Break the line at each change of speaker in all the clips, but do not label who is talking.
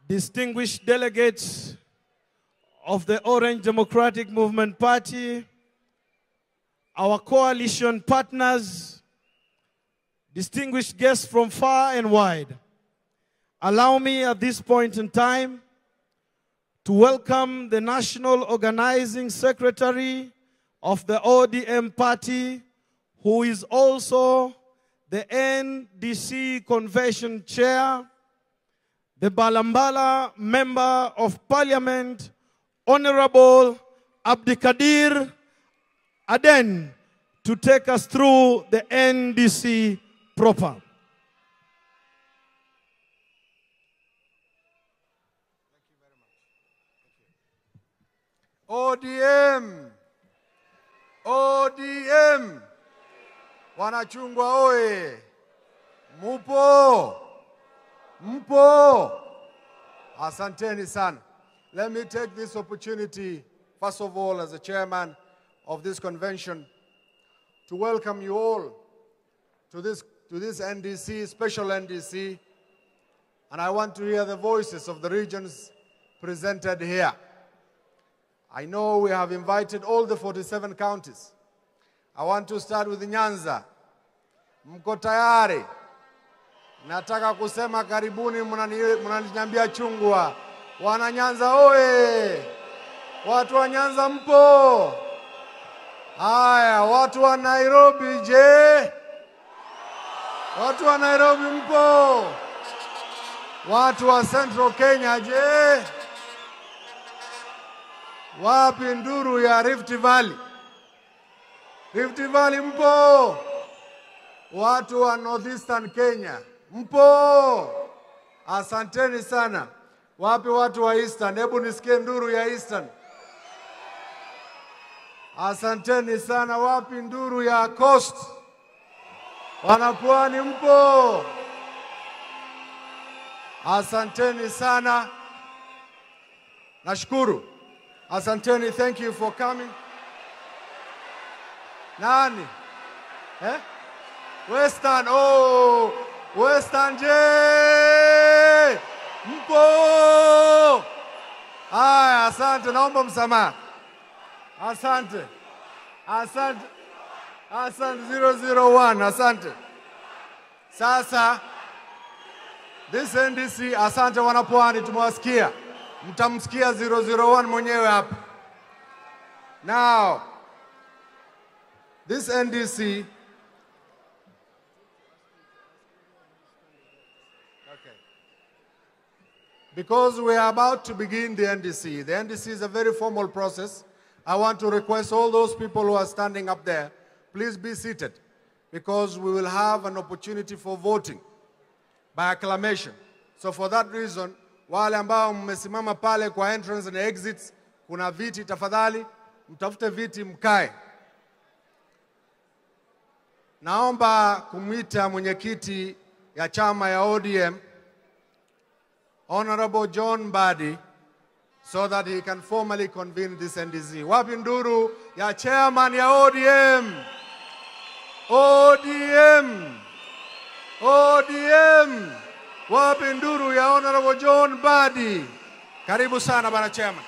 distinguished delegates of the Orange Democratic Movement Party, our coalition partners, distinguished guests from far and wide, allow me at this point in time to welcome the National Organizing Secretary of the ODM Party, who is also the NDC Convention Chair, the Balambala Member of Parliament, Honorable Abdikadir Aden, to take us through the NDC proper.
ODM! ODM! Wanachungwa oye! Mupo! Mpo! Asanteni sana. Let me take this opportunity, first of all, as the chairman of this convention, to welcome you all to this NDC, special NDC, and I want to hear the voices of the regions presented here. I know we have invited all the 47 counties. I want to start with Nyanza. Mko tayari? Nataka kusema karibuni, mnaniambia chungwa. Wana Nyanza oye! Watu wa Nyanza mpo? Haya, watu wa Nairobi je? Watu wa Nairobi mpo? Watu wa Central Kenya je? Wapi nduru ya Rift Valley? Rift Valley mpo? Watu wa Northeastern Kenya mpo? Asanteni sana. Wapi watu wa Eastern? Hebu nisikie nduru ya Eastern. Asanteni sana. Wapi nduru ya Coast? Wanapwani mpo? Asanteni sana. Nashukuru. Asanteni, thank you for coming. Nani? Eh? Western, oh! Western je! Mpo! Aya, asante, naomba msamaha. Asante. Asante. Asante 001, asante. Sasa, this NDC, asante wanapwani, tumewasikia. Mtamsikia 001 mwenyewe hapa. Now, this NDC, because we are about to begin the NDC. The NDC is a very formal process. I want to request all those people who are standing up there, please be seated, because we will have an opportunity for voting by acclamation. So for that reason, wale ambao mmesimama pale kwa entrance and exits, kuna viti, tafadhali, mtafute viti mkae. Naomba kumwita mwenyekiti ya chama ya ODM, Honorable John Mbadi, so that he can formally convene this NDC. Wapi nduru ya chairman ya ODM? ODM! ODM! Wapi nduru ya Honorable John Mbadi? Karibu sana bana chairman.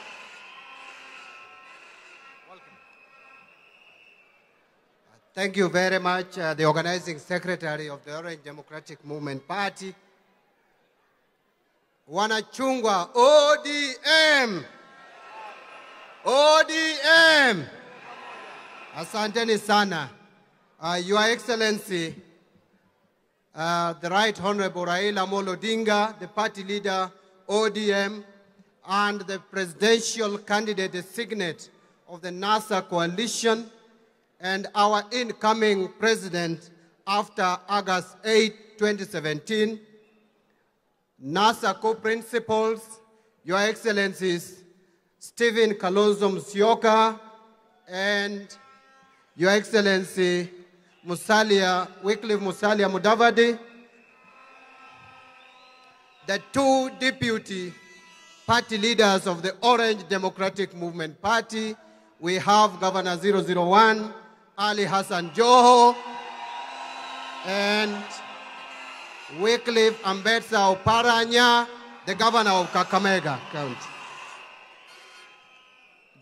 Welcome. Thank you very much, the organizing secretary of the Orange Democratic Movement Party. Wanachungwa, ODM! ODM! Asanteni sana. Your Excellency, the Right Honorable Raila Amolo Odinga, the party leader, ODM, and the presidential candidate designate of the NASA coalition, and our incoming president after August 8, 2017, NASA co-principals, Your Excellencies Stephen Kalonzo Musyoka and Your Excellency Wycliffe Musalia Mudavadi, the two deputy party leaders of the Orange Democratic Movement Party. We have Governor 001, Ali Hassan Joho, and Wycliffe Ambetsa Oparanya, the governor of Kakamega County.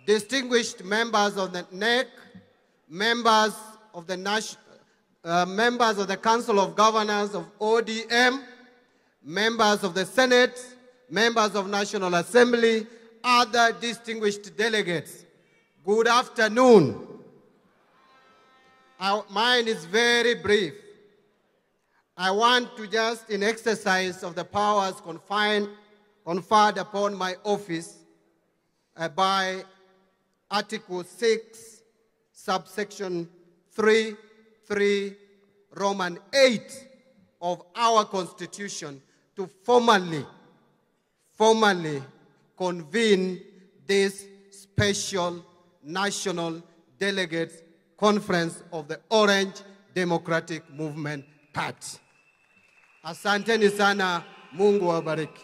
Distinguished members of the NEC, members of the Council of Governors of ODM, members of the Senate, members of National Assembly, other distinguished delegates. Good afternoon. Mine is very brief. I want to just, in exercise of the powers conferred upon my office by Article 6, subsection 3, Roman 8 of our Constitution, to formally convene this special National Delegates Conference of the Orange Democratic Movement Party. Asanteni sana, Mungu wabariki.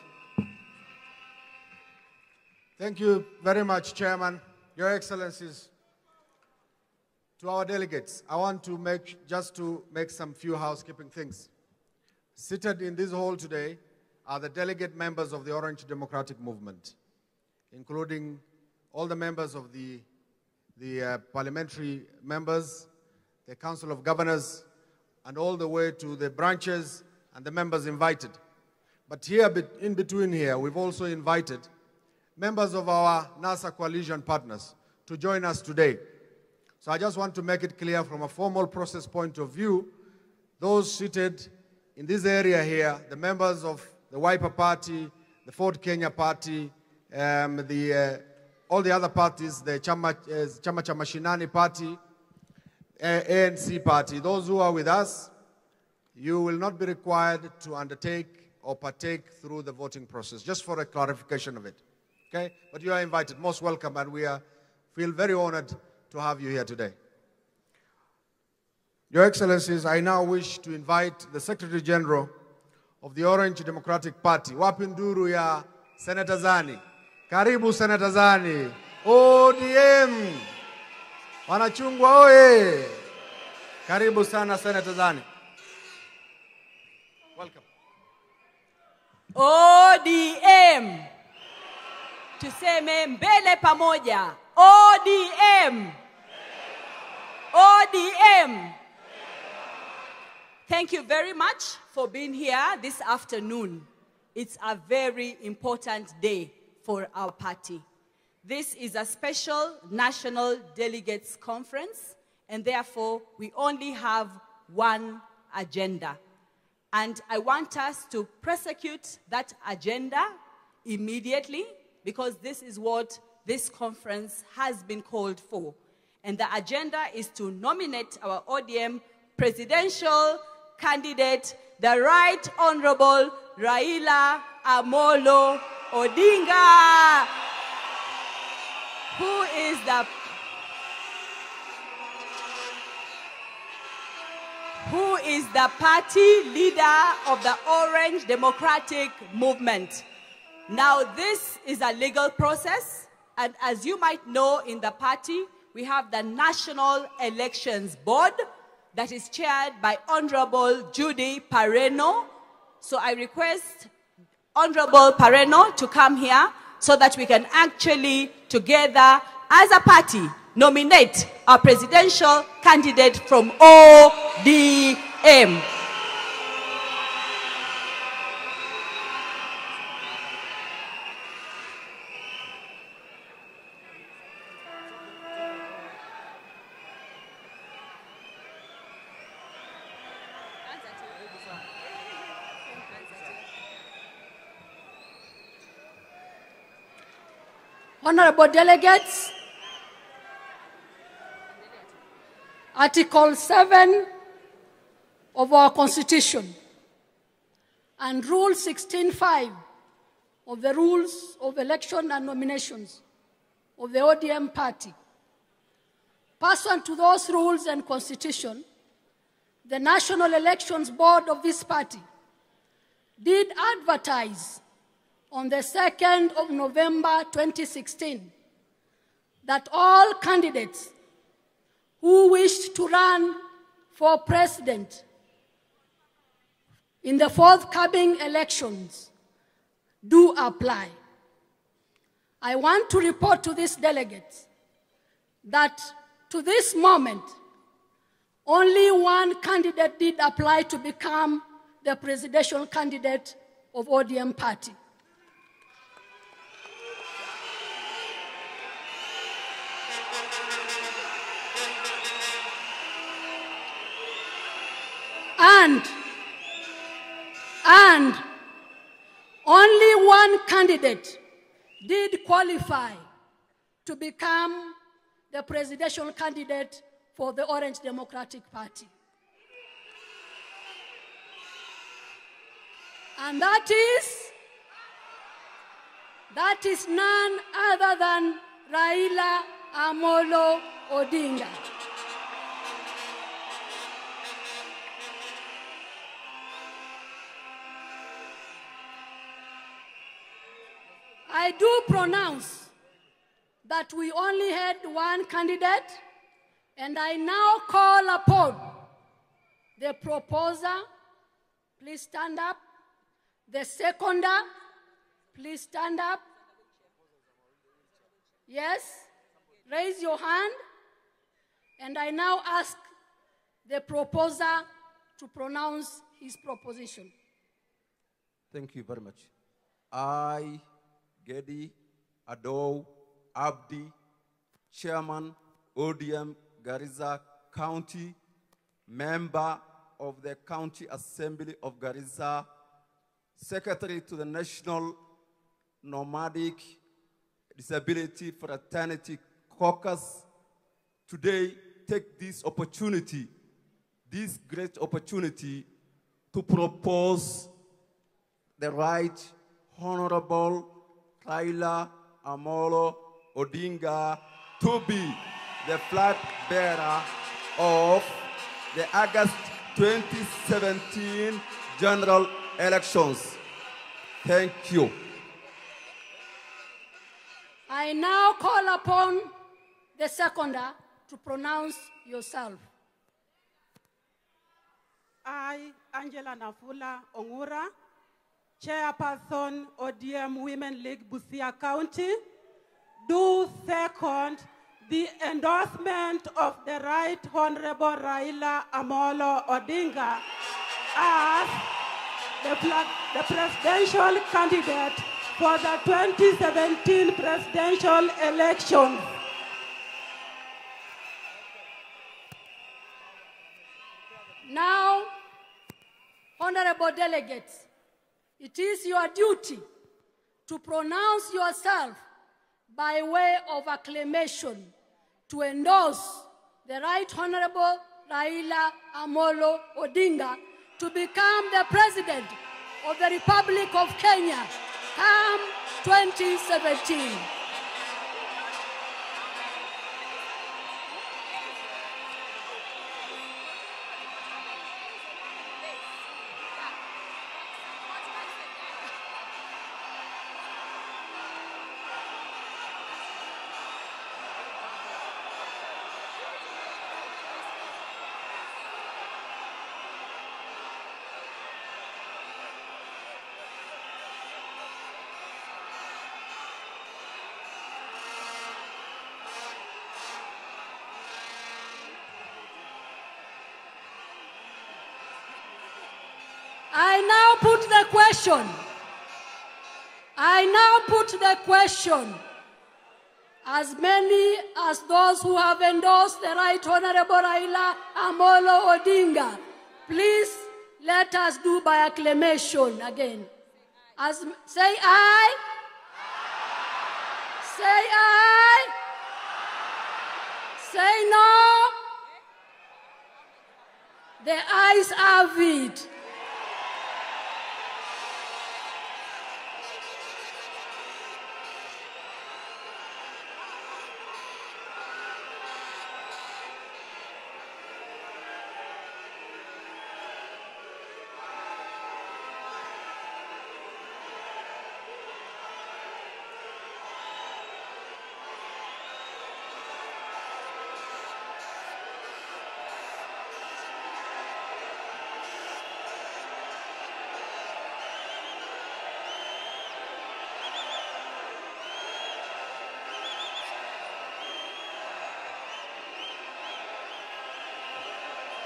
Thank you very much, Chairman. Your Excellencies, to our delegates, I want to make some few housekeeping things. Seated in this hall today are the delegate members of the Orange Democratic Movement, including all the members of the parliamentary members, the Council of Governors, and all the way to the branches and the members invited. But here, in between here, we've also invited members of our NASA coalition partners to join us today. So I just want to make it clear from a formal process point of view, those seated in this area here, the members of the Wiper Party, the Ford Kenya Party, all the other parties, the Chama Cha Mashinani Party, ANC Party, those who are with us, you will not be required to undertake or partake through the voting process, just for a clarification of it. Okay? But you are invited, most welcome, and we feel very honored to have you here today. Your Excellencies, I now wish to invite the Secretary General of the Orange Democratic Party, Wapinduru ya Senator Zani. Karibu Senator Zani. ODM. Wanachungwa oye. Karibu sana Senator Zani. Welcome.
ODM. Tuseme mbele pamoja. ODM. ODM. Thank you very much for being here this afternoon. It's a very important day for our party. This is a special National Delegates Conference, and therefore we only have one agenda. And I want us to prosecute that agenda immediately, because this is what this conference has been called for. And the agenda is to nominate our ODM presidential candidate, the Right Honorable Raila Amolo Odinga, who is the party leader of the Orange Democratic Movement. Now, this is a legal process, and as you might know, in the party, we have the National Elections Board that is chaired by Honorable Judy Pareno. So I request Honorable Pareno to come here so that we can actually, together as a party, nominate our presidential candidate from ODM.
Honorable delegates, Article 7 of our Constitution and Rule 16.5 of the Rules of Election and Nominations of the ODM Party. Pursuant to those rules and Constitution, the National Elections Board of this party did advertise on the 2nd of November 2016 that all candidates who wished to run for president in the forthcoming elections do apply. I want to report to these delegates that to this moment, only one candidate did apply to become the presidential candidate of ODM party. And only one candidate did qualify to become the presidential candidate for the Orange Democratic Party. And that is none other than Raila Amolo Odinga. I do pronounce that we only had one candidate, and I now call upon the proposer, please stand up, the seconder, please stand up. Yes, raise your hand, and I now ask the proposer to pronounce his proposition.
Thank you very much. I, Gedi Adow Abdi, Chairman, ODM Garissa County, member of the County Assembly of Garissa, Secretary to the National Nomadic Disability Fraternity Caucus, today take this opportunity, this great opportunity, to propose the Right Honorable Raila Amolo Odinga to be the flag bearer of the August 2017 general elections. Thank you.
I now call upon the seconder to pronounce yourself.
I, Angela Nafula Ongura, Chairperson, ODM Women League, Busia County, do second the endorsement of the Right Honorable Raila Amolo Odinga as the presidential candidate for the 2017 presidential election.
Now, honorable delegates, it is your duty to pronounce yourself by way of acclamation to endorse the Right Honorable Raila Amolo Odinga to become the President of the Republic of Kenya come 2017. I now put the question. As many as those who have endorsed the Right Honorable Raila Amolo Odinga, please let us do by acclamation again. Say aye. Say aye. Say no. The ayes have it.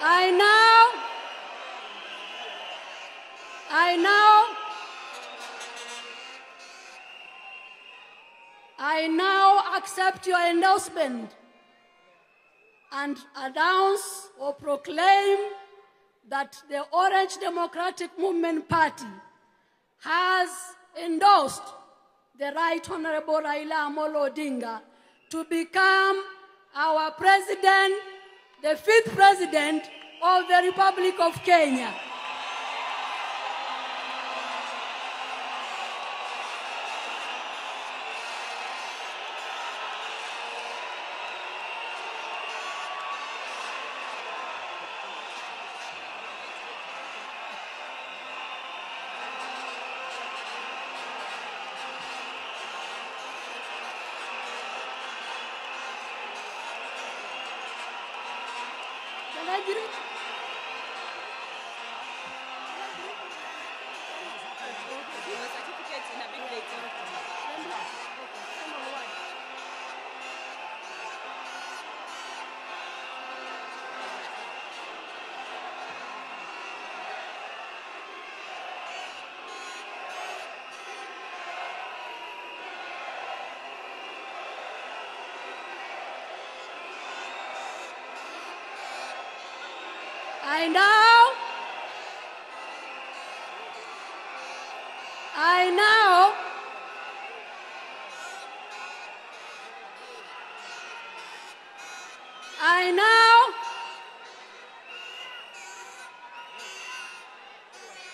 I now accept your endorsement and announce or proclaim that the Orange Democratic Movement Party has endorsed the Right Honorable Raila Amolo Odinga to become our president, the 5th president of the Republic of Kenya. Can I get it?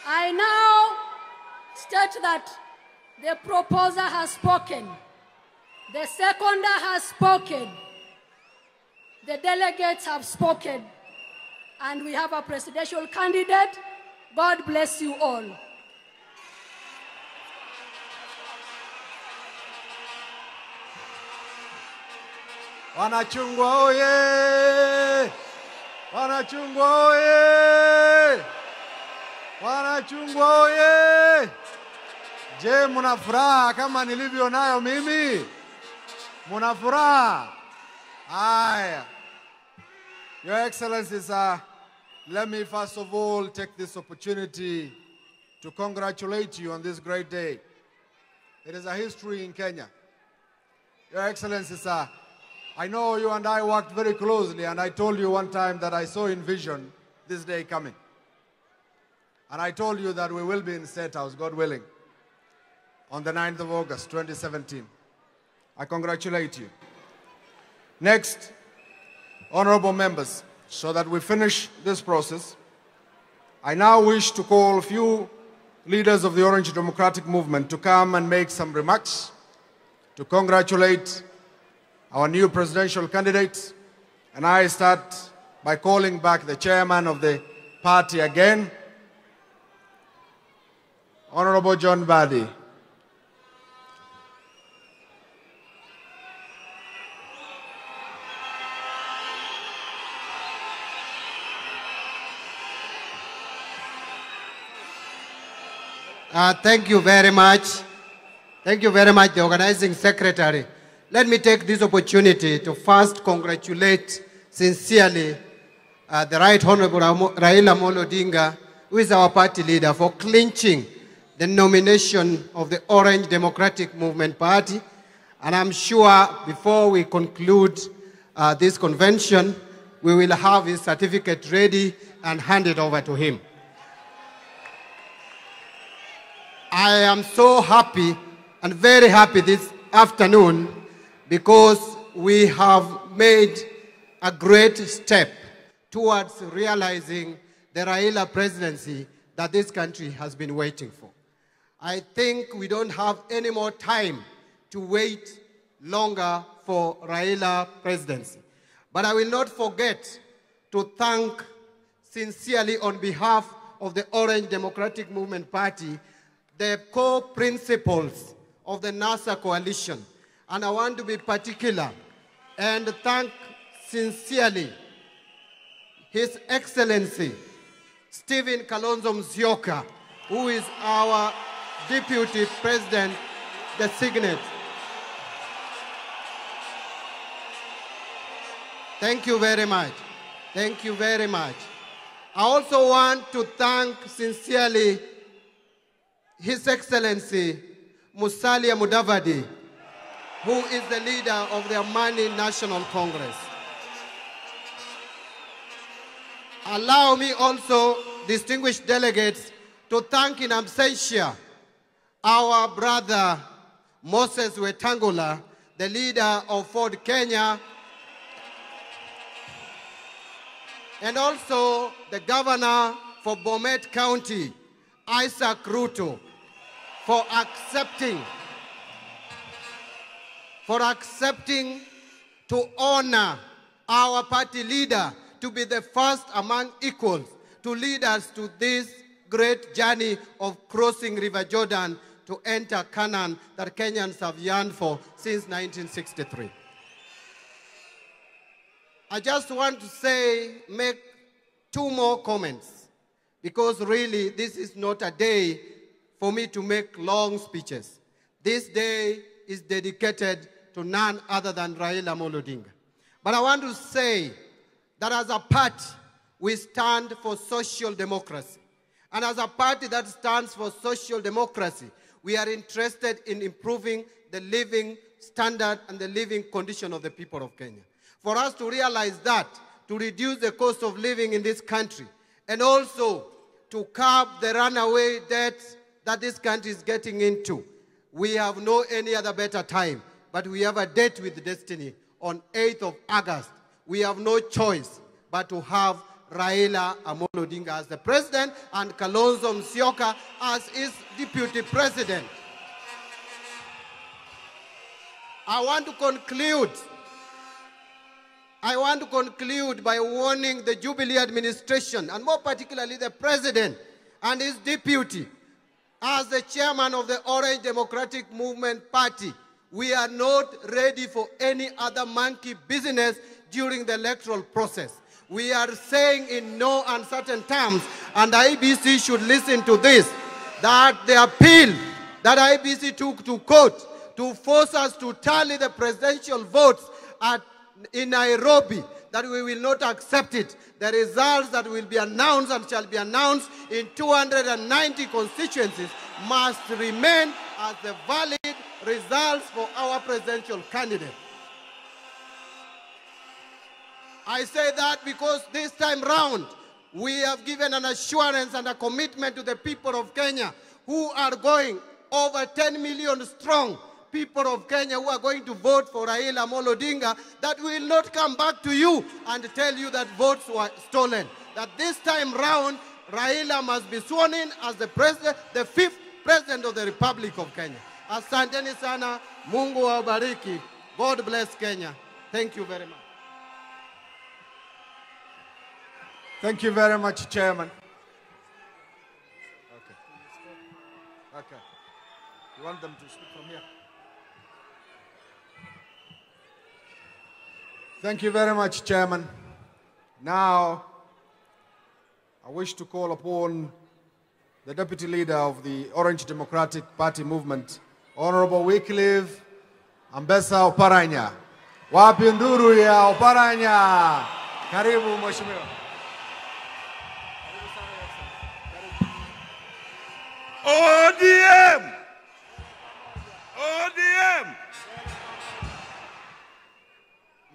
I now state that the proposer has spoken, the seconder has spoken, the delegates have spoken, and we have a presidential candidate. God bless you all.
Wanachungwa oye! Wanachungwa oye! Wanachungwa oye! Je, muna furaha kama nilivyo nayo mimi? Muna furaha? Aya. Your Excellencies, let me first of all take this opportunity to congratulate you on this great day. It is a history in Kenya. Your Excellencies, I know you and I worked very closely, and I told you one time that I saw in vision this day coming. And I told you that we will be in State House, God willing, on the 9th of August, 2017. I congratulate you. Next, honorable members, so that we finish this process, I now wish to call a few leaders of the Orange Democratic Movement to come and make some remarks, to congratulate our new presidential candidate. And I start by calling back the chairman of the party again, Honorable John Badi.
Thank you very much. Thank you very much, the organizing secretary. Let me take this opportunity to first congratulate sincerely the Right Honorable Raila Amolo Odinga, who is our party leader, for clinching the nomination of the Orange Democratic Movement Party. And I'm sure before we conclude this convention, we will have his certificate ready and hand it over to him. I am so happy and very happy this afternoon because we have made a great step towards realizing the Raila presidency that this country has been waiting for. I think we don't have any more time to wait longer for Raila presidency. But I will not forget to thank sincerely on behalf of the Orange Democratic Movement Party the co-principals of the NASA coalition. And I want to be particular and thank sincerely His Excellency Stephen Kalonzo Musyoka, who is our Deputy President designate. Thank you very much. Thank you very much. I also want to thank sincerely His Excellency Musalia Mudavadi, who is the leader of the Amani National Congress. Allow me also, distinguished delegates, to thank in absentia our brother Moses Wetangula, the leader of Ford Kenya, and also the governor for Bomet County, Isaac Ruto, for accepting to honor our party leader to be the first among equals to lead us to this great journey of crossing River Jordan to enter Canaan that Kenyans have yearned for since 1963. I just want to make two more comments, because really this is not a day for me to make long speeches. This day is dedicated to none other than Raila Amolo Odinga. But I want to say that as a party, we stand for social democracy. And as a party that stands for social democracy, we are interested in improving the living standard and the living condition of the people of Kenya. For us to realize that, to reduce the cost of living in this country, and also to curb the runaway debt that this country is getting into, we have no any other better time. But we have a date with destiny on 8th of August. We have no choice but to have Raila Amolo Odinga as the president and Kalonzo Musyoka as his deputy president. I want to conclude by warning the Jubilee administration, and more particularly the president and his deputy. As the chairman of the Orange Democratic Movement Party, we are not ready for any other monkey business during the electoral process. We are saying in no uncertain terms, and the IBC should listen to this, that the appeal that IBC took to court to force us to tally the presidential votes in Nairobi, that we will not accept it. The results that will be announced and shall be announced in 290 constituencies must remain as the valid results for our presidential candidate. I say that because this time round, we have given an assurance and a commitment to the people of Kenya who are going over 10 million strong people of Kenya who are going to vote for Raila Amolo Odinga, that we will not come back to you and tell you that votes were stolen. That this time round, Raila must be sworn in as the president, the 5th president of the Republic of Kenya. Asanteni sana, Mungu wabariki. God bless Kenya. Thank you very much.
Thank you very much, Chairman. Okay. You want them to speak from here? Thank you very much, Chairman. Now, I wish to call upon the Deputy Leader of the Orange Democratic Party Movement, Honorable Wycliffe Ambesa Oparanya. Wapi nduru ya Oparanya? Karibu Mheshimiwa.
ODM! ODM!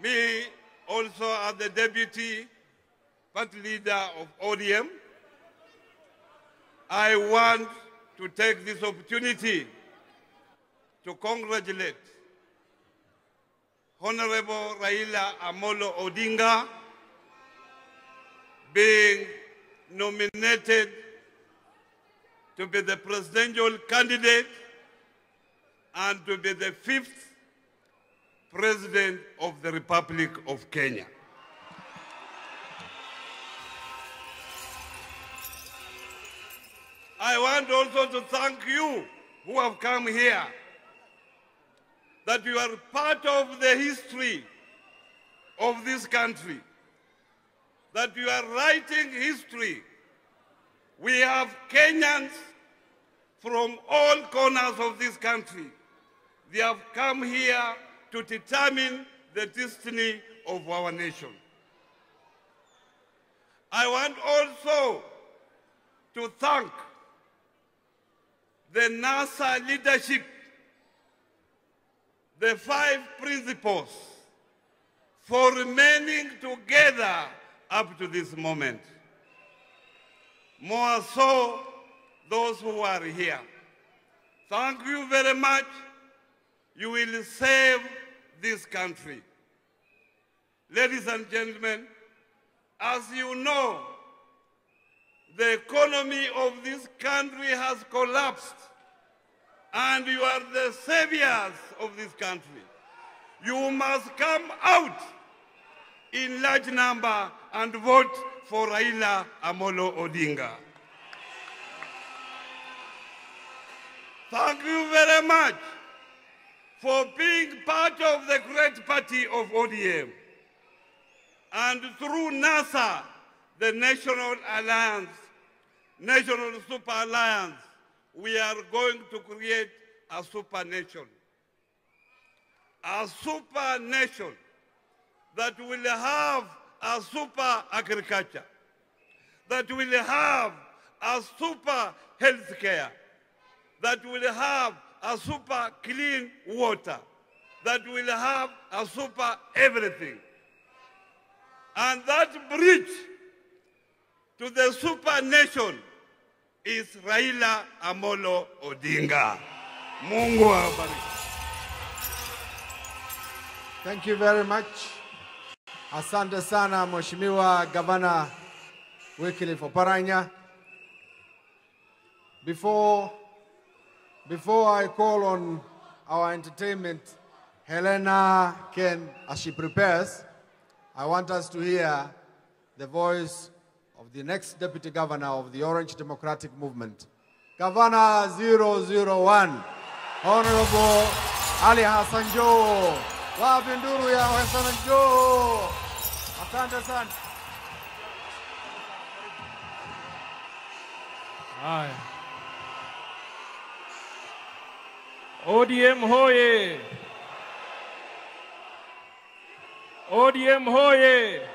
Me, also as the Deputy Party Leader of ODM, I want to take this opportunity to congratulate Honorable Raila Amolo Odinga being nominated to be the presidential candidate and to be the 5th President of the Republic of Kenya. I want also to thank you who have come here, that you are part of the history of this country, that you are writing history. We have Kenyans from all corners of this country. They have come here to determine the destiny of our nation. I want also to thank the NASA leadership, the 5 principals, for remaining together up to this moment. More so, those who are here. Thank you very much. You will save this country. Ladies and gentlemen, as you know, the economy of this country has collapsed, and you are the saviors of this country. You must come out in large number and vote for Raila Amolo Odinga. Thank you very much for being part of the great party of ODM. And through NASA, the National Alliance, National Super Alliance, we are going to create a super nation. A super nation that will have a super agriculture, that will have a super healthcare, that will have a super clean water, that will have a super everything. And that bridge to the super nation is Raila Amolo Odinga. Mungu awabariki.
Thank you very much. Asante sana Mheshimiwa Gavana Wycliffe Oparanya. Before I call on our entertainment, Helena Ken, as she prepares, I want us to hear the voice of the next Deputy Governor of the Orange Democratic Movement, Governor 001, Honorable Ali Hassan Joho. Wapi nduru ya Hassan Joho? Asante sana.
Haya. ODM hoye! ODM hoye!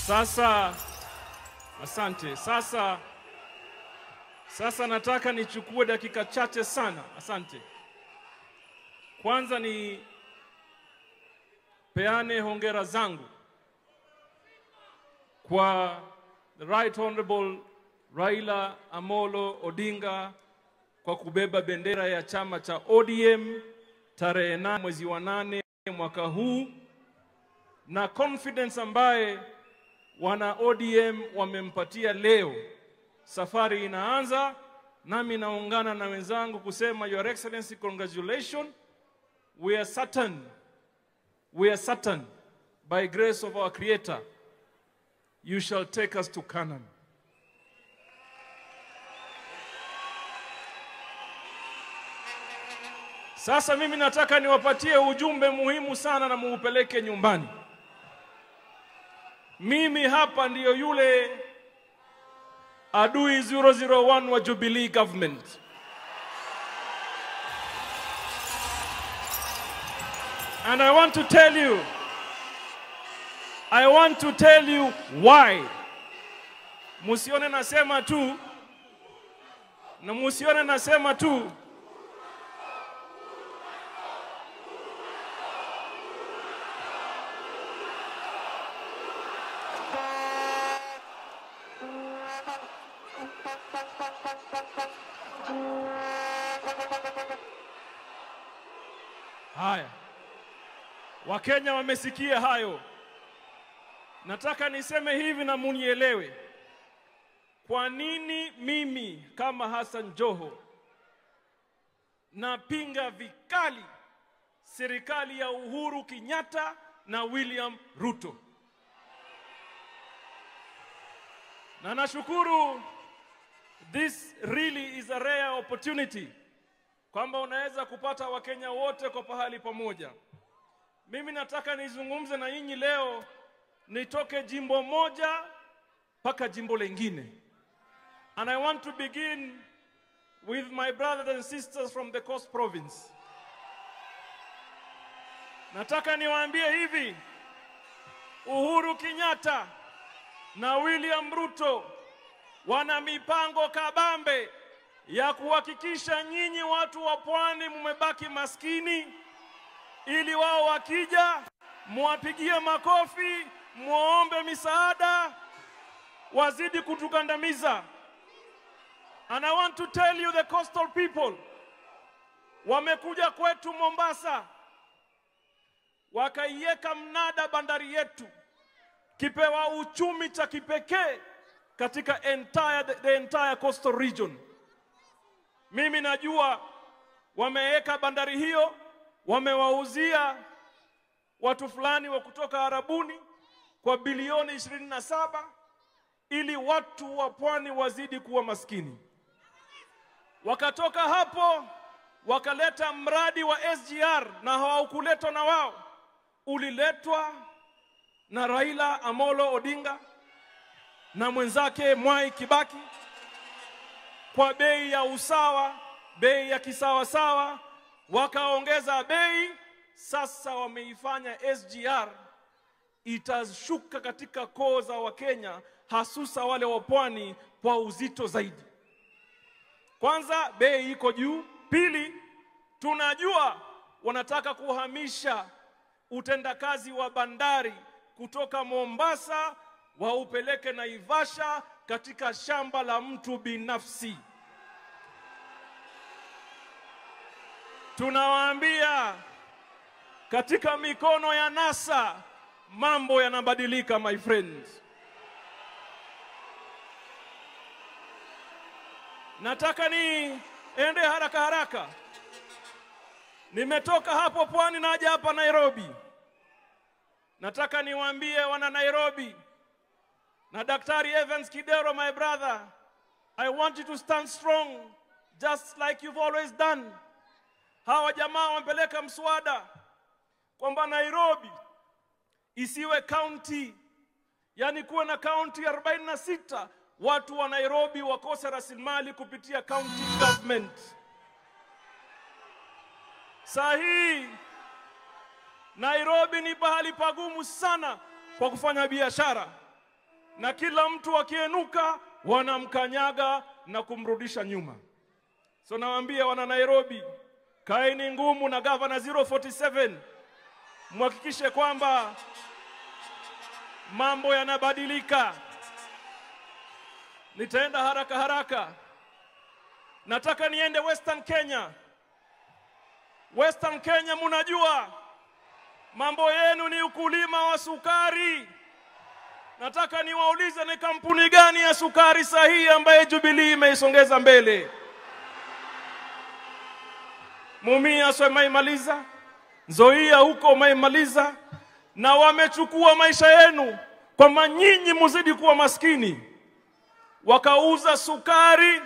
Sasa, asante. Sasa nataka nichukue dakika chache sana. Asante. Kwanza ni peane hongera zangu kwa the Right Honorable Raila Amolo Odinga kwa kubeba bendera ya chama cha ODM tarehe 8 mwezi wa 8 mwaka huu, na confidence ambaye wana ODM wamempatia leo. Safari inaanza, nami naungana na wenzangu kusema Your Excellency, congratulations. We are certain by grace of our Creator, you shall take us to Canaan. Sasa mimi nataka niwapatie ujumbe muhimu sana na muupeleke nyumbani. Mimi hapa ndiyo yule adui 001 wa Jubilee government. And I want to tell you why. Musione nasema tu, na musione nasema tu. Haya. Wakenya wamesikia hayo. Nataka niseme hivi na munielewe. Kwa nini mimi kama Hassan Joho napinga vikali serikali ya Uhuru Kenyatta na William Ruto? Na nashukuru, this really is a rare opportunity kwamba unaweza kupata Wakenya wote kwa pahali pamoja. Mimi nataka nizungumze na nyinyi leo, nitoke jimbo moja paka jimbo lengine. And I want to begin with my brothers and sisters from the Coast Province. Nataka niwaambie hivi, Uhuru Kenyatta na William Ruto wana mipango kabambe ya kuhakikisha nyinyi watu wa pwani mmebaki maskini, ili wao wakija muwapigie makofi, muombe misaada, wazidi kutukandamiza. And I want to tell you, the coastal people, wamekuja kwetu Mombasa, wakaiweka mnada bandari yetu, kipewa uchumi cha kipekee katika the entire coastal region. Mimi najua wameweka bandari hiyo, wamewauzia watu fulani wa kutoka Arabuni kwa bilioni 27 ili watu wa pwani wazidi kuwa maskini. Wakatoka hapo wakaleta mradi wa SGR, na haukuletwa na wao, uliletwa na Raila Amolo Odinga na mwenzake Mwai Kibaki kwa bei ya usawa, bei ya kisawa sawa, wakaongeza bei. Sasa wameifanya SGR itashuka katika koo za Wakenya, hasusa wale wa pwani, kwa uzito zaidi. Kwanza, bei iko juu. Pili, tunajua wanataka kuhamisha utendakazi wa bandari kutoka Mombasa waupeleke Naivasha katika shamba la mtu binafsi. Tunawaambia, katika mikono ya NASA mambo yanabadilika, my friends. Nataka ende haraka haraka. Nimetoka hapo pwani naja hapa Nairobi. Nataka niwaambie wana Nairobi na Daktari Evans Kidero, my brother, I want you to stand strong just like you've always done. Hawa jamaa wamepeleka mswada kwamba Nairobi isiwe county, yani kuwe na county 46, watu wa Nairobi wakose rasilimali kupitia county government. Sahi, Nairobi ni pahali pagumu sana kwa kufanya biashara, na kila mtu akienuka wanamkanyaga na kumrudisha nyuma. So nawaambia wana Nairobi, kaeni ngumu na Governor 047, muhakikishe kwamba mambo yanabadilika. Nitaenda haraka haraka. Nataka niende Western Kenya. Western Kenya, munajua mambo yenu ni ukulima wa sukari. Nataka niwaulize, ni kampuni gani ya sukari sahihi ambaye Jubilee imeisongeza mbele? Mumia sio maimaliza, Nzoia huko maimaliza, na wamechukua maisha yenu kwa nyinyi muzidi kuwa maskini. Wakauza sukari,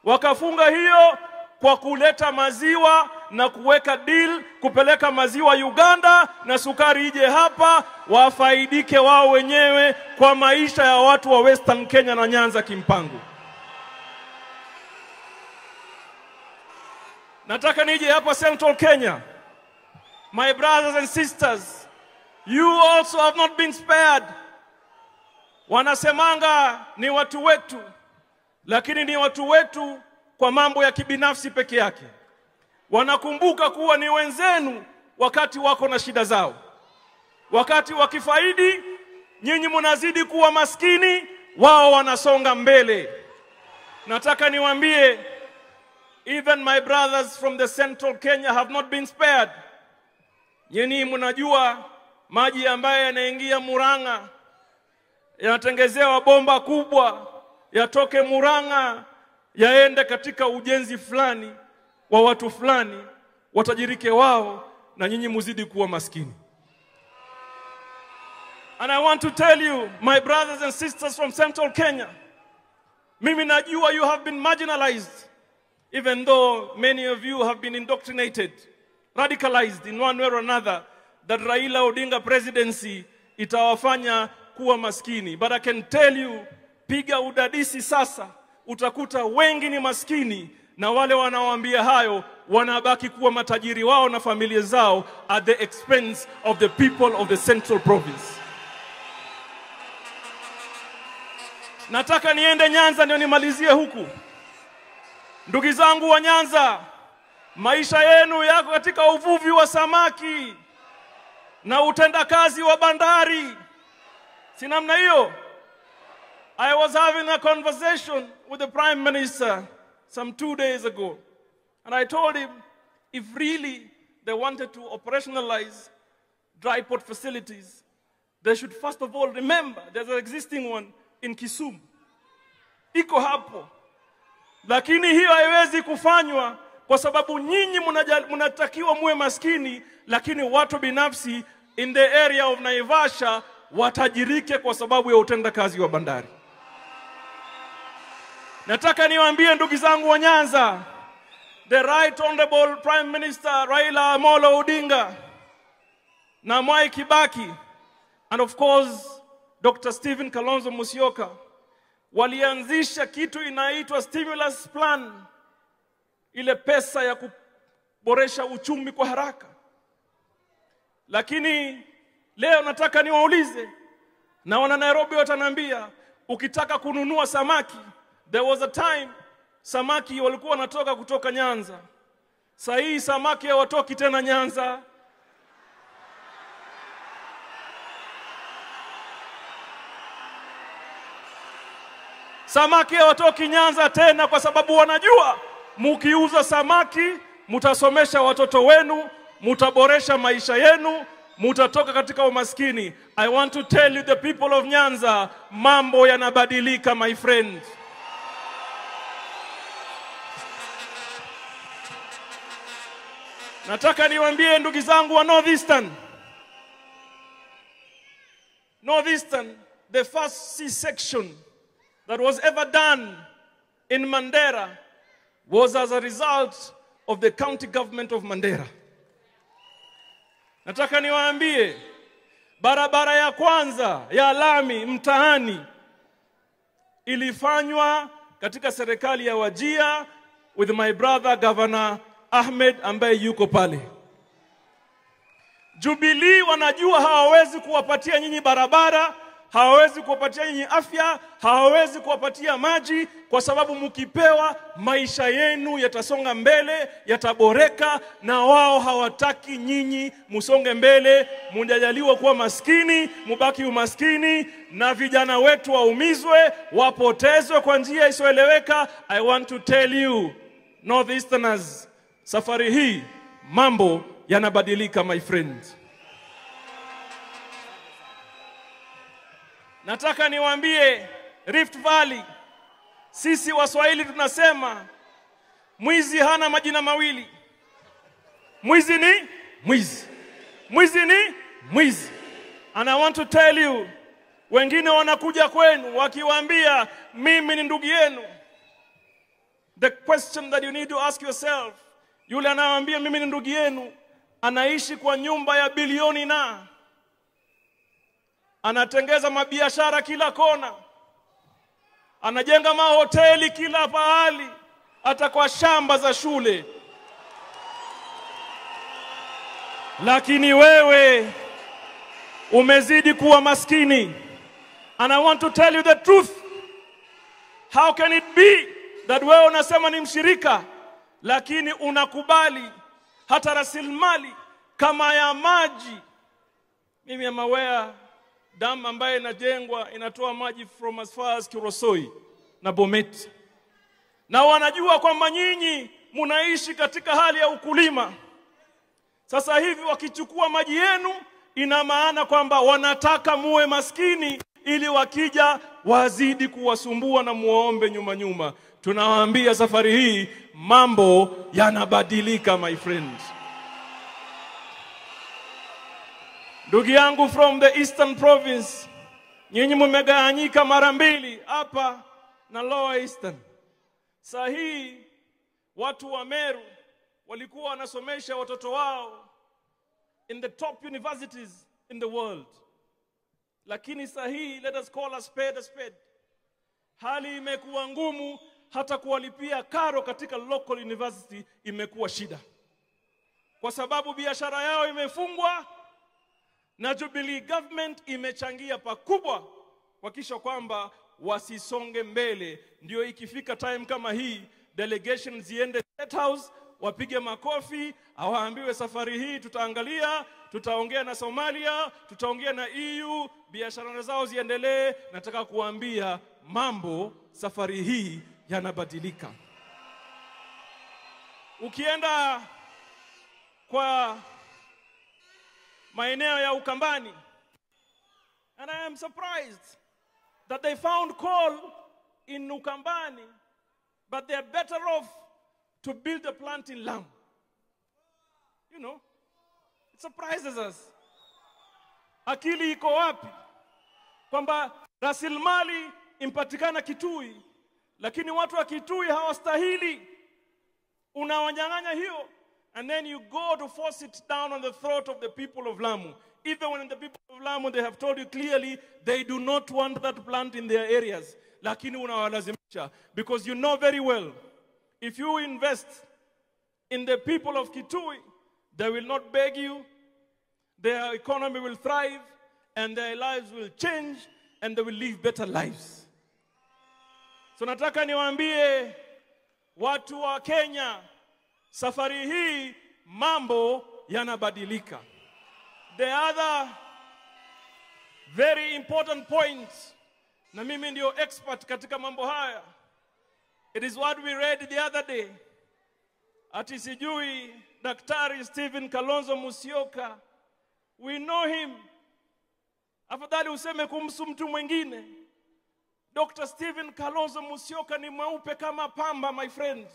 wakafunga hiyo kwa kuleta maziwa na kuweka deal kupeleka maziwa Uganda na sukari ije hapa, wafaidike wao wenyewe kwa maisha ya watu wa Western Kenya na Nyanza kimpango. Nataka nije hapa Central Kenya. My brothers and sisters, you also have not been spared. Wanasemanga ni watu wetu, lakini ni watu wetu kwa mambo ya kibinafsi peke yake. Wanakumbuka kuwa ni wenzenu wakati wako na shida zao. Wakati wakifaidi, nyinyi mnazidi kuwa maskini, wao wanasonga mbele. Nataka niwaambie, even my brothers from the Central Kenya have not been spared. Nyinyi mnajua maji ambayo yanaingia Murang'a yanatengezewa bomba kubwa, yatoke Murang'a yaende katika ujenzi fulani wa watu fulani, watajirike wao na nyinyi muzidi kuwa maskini. And I want to tell you, my brothers and sisters from Central Kenya, mimi najua you have been marginalized, even though many of you have been indoctrinated, radicalized in one way or another, that Raila Odinga presidency itawafanya kuwa maskini. But I can tell you, piga udadisi sasa, utakuta wengi ni maskini, na wale wanaoambia hayo wanabaki kuwa matajiri wao na familia zao at the expense of the people of the Central Province. Nataka niende Nyanza ndio nimalizie huku. Ndugu zangu wa Nyanza, maisha yenu yako katika uvuvi wa samaki na utendakazi wa bandari. Si namna hiyo? I was having a conversation with the Prime Minister some 2 days ago. And I told him, if really they wanted to operationalize dry port facilities, they should first of all remember there's an existing one in Kisumu. Iko hapo. Lakini hiyo haiwezi kufanywa kwa sababu nyinyi mnatakiwa muwe maskini, lakini watu binafsi in the area of Naivasha watajirike kwa sababu ya utendakazi wa bandari. Nataka niwaambie ndugu zangu wa Nyanza, the Right Honorable Prime Minister Raila Amolo Odinga na Mwai Kibaki and of course Dr. Stephen Kalonzo Musyoka walianzisha kitu inaitwa stimulus plan, ile pesa ya kuboresha uchumi kwa haraka. Lakini leo nataka niwaulize, na wana Nairobi watanambia, ukitaka kununua samaki, there was a time samaki walikuwa wanatoka kutoka Nyanza. Sasa hii samaki hawatoki tena Nyanza. Samaki hawatoki Nyanza tena kwa sababu wanajua mkiuza samaki mtasomesha watoto wenu, mtaboresha maisha yenu, mutatoka katika umaskini. I want to tell you the people of Nyanza, mambo yanabadilika my friend. Nataka niwaambie ndugu zangu wa Northeastern, the first C-section that was ever done in Mandera was as a result of the county government of Mandera. Nataka niwaambie, barabara ya kwanza ya lami mtaani ilifanywa katika serikali ya Wajir with my brother Governor Ahmed ambaye yuko pale. Jubilee wanajua hawawezi kuwapatia nyinyi barabara, hawawezi kuwapatia nyinyi afya, hawawezi kuwapatia maji, kwa sababu mkipewa maisha yenu yatasonga mbele, yataboreka, na wao hawataki nyinyi musonge mbele, mujajaliwa kuwa maskini, mubaki umaskini, na vijana wetu waumizwe, wapotezwe kwa njia isiyoeleweka. I want to tell you, Northeasterners, safari hii mambo yanabadilika my friend. Nataka niwaambie Rift Valley, sisi Waswahili tunasema mwizi hana majina mawili. Mwizi ni mwizi. Mwizi ni mwizi. And I want to tell you, wengine wanakuja kwenu wakiwaambia mimi ni ndugu yenu. The question that you need to ask yourself, yule anawaambia mimi ni ndugu yenu, anaishi kwa nyumba ya bilioni na anatengeza mabiashara kila kona, anajenga mahoteli kila pahali, hata kwa shamba za shule. Lakini wewe umezidi kuwa maskini. And I want to tell you the truth. How can it be that wewe unasema ni mshirika, lakini unakubali hata rasilimali kama ya maji? Mimi am aware dam ambaye inajengwa inatoa maji from as far as Kirosoi na Bomet. Na wanajua kwamba nyinyi munaishi katika hali ya ukulima. Sasa hivi wakichukua maji yenu, ina maana kwamba wanataka muwe maskini ili wakija wazidi kuwasumbua na muombe nyuma. Tunawaambia safari hii mambo yanabadilika my friends. Ndugu yangu from the Eastern Province, nyinyi mmegawanyika mara mbili, hapa na Lower Eastern. Sahi watu wa Meru walikuwa wanasomesha watoto wao in the top universities in the world. Lakini sahi, let us call a spade a spade, hali imekuwa ngumu, hata kuwalipia karo katika local university imekuwa shida, kwa sababu biashara yao imefungwa. Na Jubilee government imechangia pakubwa kuhakikisha kwamba wasisonge mbele. Ndio ikifika time kama hii, delegation ziende State House, wapige makofi, awaambiwe safari hii tutaangalia, tutaongea na Somalia, tutaongea na EU, biashara zao ziendelee. Nataka kuambia mambo safari hii yanabadilika. Ukienda kwa maeneo ya Ukambani, and I am surprised that they found coal in Ukambani, but they are better off to build a plant in Lamu. You know, it surprises us. Akili iko wapi? Kwamba rasilimali impatikana Kitui, lakini watu wa Kitui hawastahili. Unawanyang'anya hiyo, and then you go to force it down on the throat of the people of Lamu. Even when the people of Lamu, they have told you clearly they do not want that plant in their areas. Lakini unawalazimisha, because you know very well, if you invest in the people of Kitui, they will not beg you, their economy will thrive, and their lives will change, and they will live better lives. So nataka niwaambie watu wa Kenya, safari hii mambo yanabadilika. The other very important point, na mimi ndio expert katika mambo haya, it is what we read the other day. Ati sijui Daktari Stephen Kalonzo Musyoka, we know him. Afadhali useme kumhusu mtu mwingine. Dr. Stephen Kalonzo Musyoka ni mweupe kama pamba, my friend.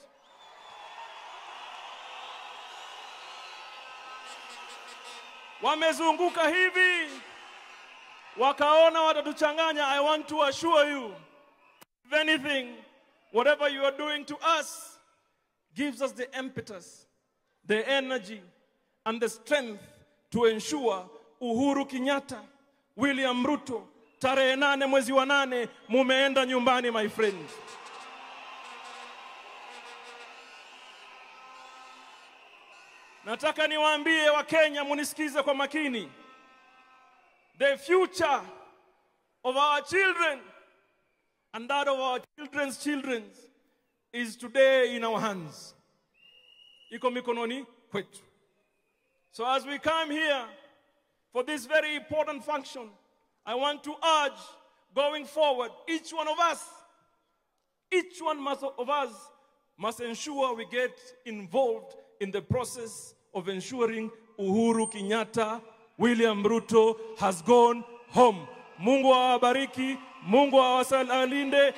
Wamezunguka hivi, wakaona watatuchanganya. I want to assure you, if anything, whatever you are doing to us gives us the impetus, the energy, and the strength to ensure Uhuru Kenyatta, William Ruto, tarehe 8 mwezi wa 8, mumeenda nyumbani, my friend. Nataka niwaambie wa Kenya, munisikize kwa makini. The future of our children and that of our children's children is today in our hands. Iko mikononi kwetu. So as we come here for this very important function, I want to urge, going forward, each one of us must ensure we get involved in the process of ensuring Uhuru Kenyatta, William Ruto has gone home. Mungu awabariki, Mungu awasalinde,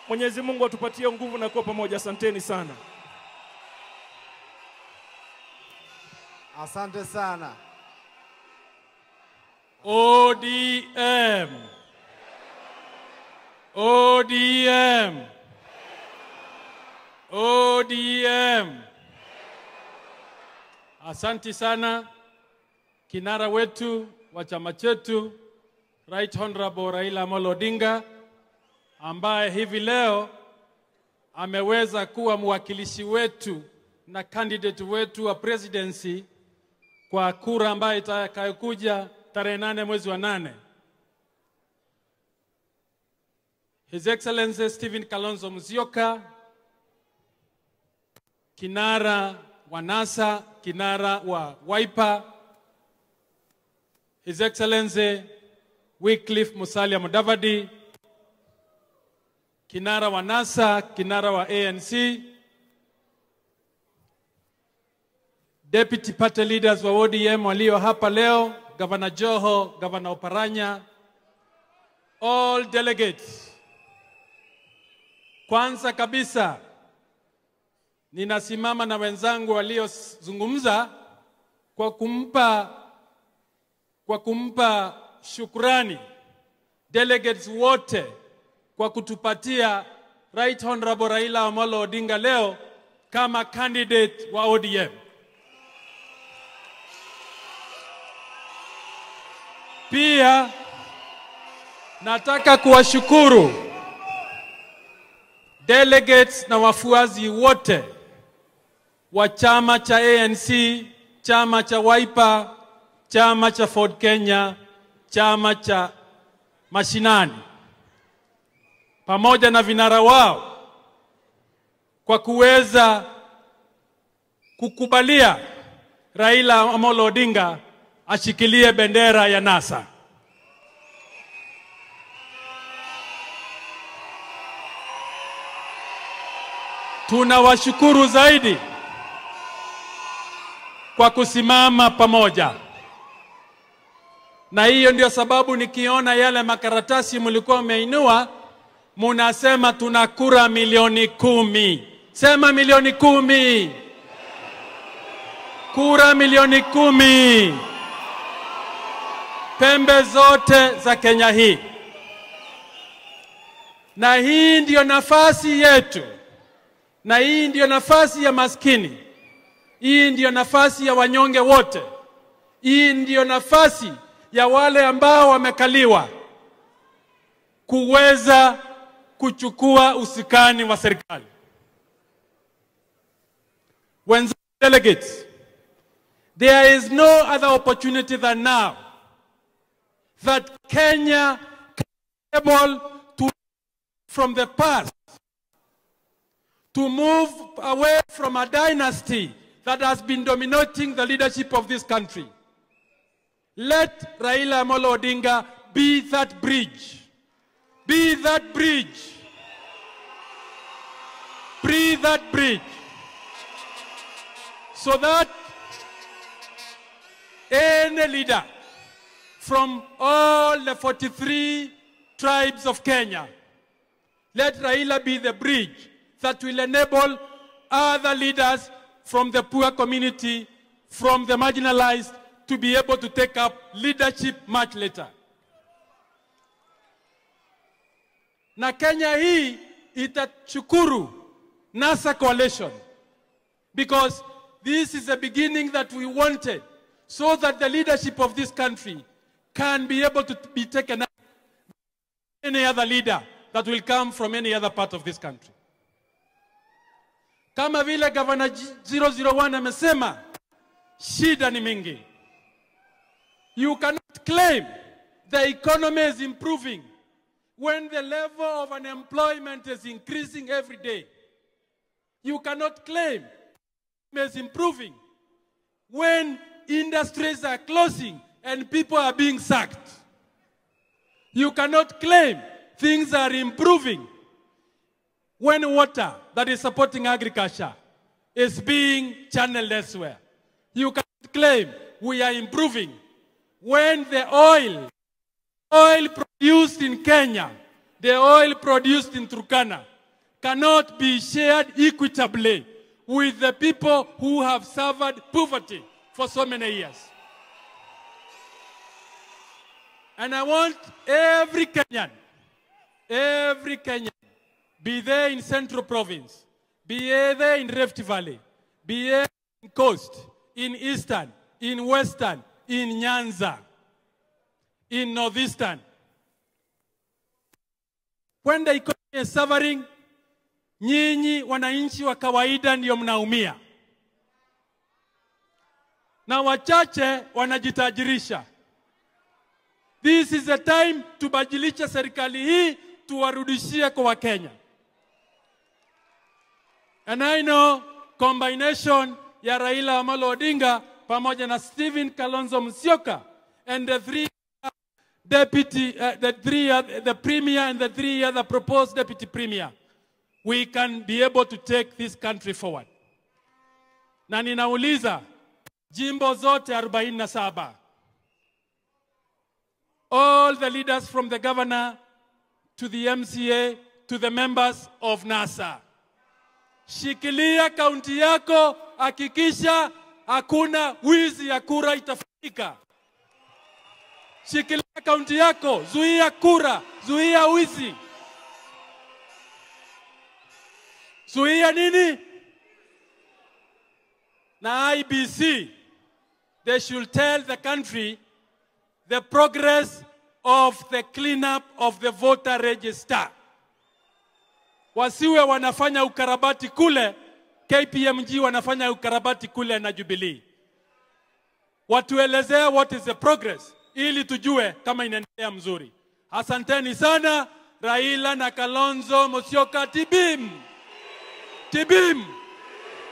Mwenyezi Mungu atupatie nguvu na kuwa pamoja. Asanteni sana.
Asante sana.
ODM. ODM. ODM. Asante sana kinara wetu wa chama chetu Right Honorable Raila Amolo Odinga, ambaye hivi leo ameweza kuwa mwakilishi wetu na candidate wetu wa presidency kwa kura ambayo itakayokuja tarehe 8 mwezi wa 8. His Excellency Stephen Kalonzo Musyoka, kinara wa NASA, kinara wa Wiper, His Excellency Wycliffe Musalia Mudavadi, kinara wa NASA, kinara wa ANC, Deputy Party Leaders wa ODM walio hapa leo, Governor Joho, Governor Oparanya, all delegates. Kwanza kabisa, ninasimama na wenzangu waliozungumza kwa kumpa shukrani delegates wote kwa kutupatia Right Honorable Raila Amolo Odinga leo kama candidate wa ODM. Pia nataka kuwashukuru delegates na wafuazi wote wa chama cha ANC, chama cha Wiper, chama cha Ford Kenya, chama cha Mashinani. pamoja na vinara wao kwa kuweza kukubalia Raila Amolo Odinga ashikilie bendera ya NASA. Tunawashukuru zaidi kwa kusimama pamoja. Na hiyo ndio sababu nikiona yale makaratasi mlikuwa mmeinua, munasema tuna kura milioni 10. Sema milioni 10. Kura milioni 10. Pembe zote za Kenya hii. Na hii ndio nafasi yetu. Na hii ndio nafasi ya maskini. Hii ndio nafasi ya wanyonge wote. Hii ndio nafasi ya wale ambao wamekaliwa kuweza kuchukua usukani wa serikali. When delegates, there is no other opportunity than now that Kenya can be able to from the past, to move away from a dynasty that has been dominating the leadership of this country. Let Raila Amolo Odinga be that bridge. Be that bridge. Be that bridge. So that any leader from all the 43 tribes of Kenya, let Raila be the bridge that will enable other leaders from the poor community, from the marginalized, to be able to take up leadership much later. Na Kenya hii itashukuru NASA coalition, because this is the beginning that we wanted, so that the leadership of this country can be able to be taken up by any other leader that will come from any other part of this country. Kama vile Governor 001 amesema, shida ni mingi. You cannot claim the economy is improving when the level of unemployment is increasing every day. You cannot claim it is improving when industries are closing and people are being sacked. You cannot claim things are improving when water that is supporting agriculture is being channeled elsewhere. You cannot claim we are improving when the oil produced in Kenya, the oil produced in Turkana, cannot be shared equitably with the people who have suffered poverty for so many years. And I want every Kenyan, be there in Central Province, be there in Rift Valley, be there in Coast, in Eastern, in Western, in Nyanza, in Northeastern. When the economy is suffering, nyinyi wananchi wa kawaida ndio mnaumia. Na wachache wanajitajirisha. This is the time tubadilisha serikali hii, tuwarudishie kwa Wakenya. And I know combination ya Raila Amolo Odinga pamoja na Stephen Kalonzo Musyoka and the three deputy, the premier and the three other proposed deputy premier, we can be able to take this country forward. Na ninauliza jimbo zote 47, all the leaders from the governor to the MCA to the members of NASA, shikilia kaunti yako, hakikisha hakuna wizi ya kura itafanyika. Shikilia kaunti yako, zuia kura, zuia wizi. Zuia nini? Na IBC, they should tell the country the progress of the cleanup of the voter register. Wasiwe wanafanya ukarabati kule, KPMG wanafanya ukarabati kule na Jubilee. Watuelezea what is the progress, ili tujue kama inaendelea mzuri. Asanteni sana. Raila na Kalonzo Musyoka tibim. Tibim.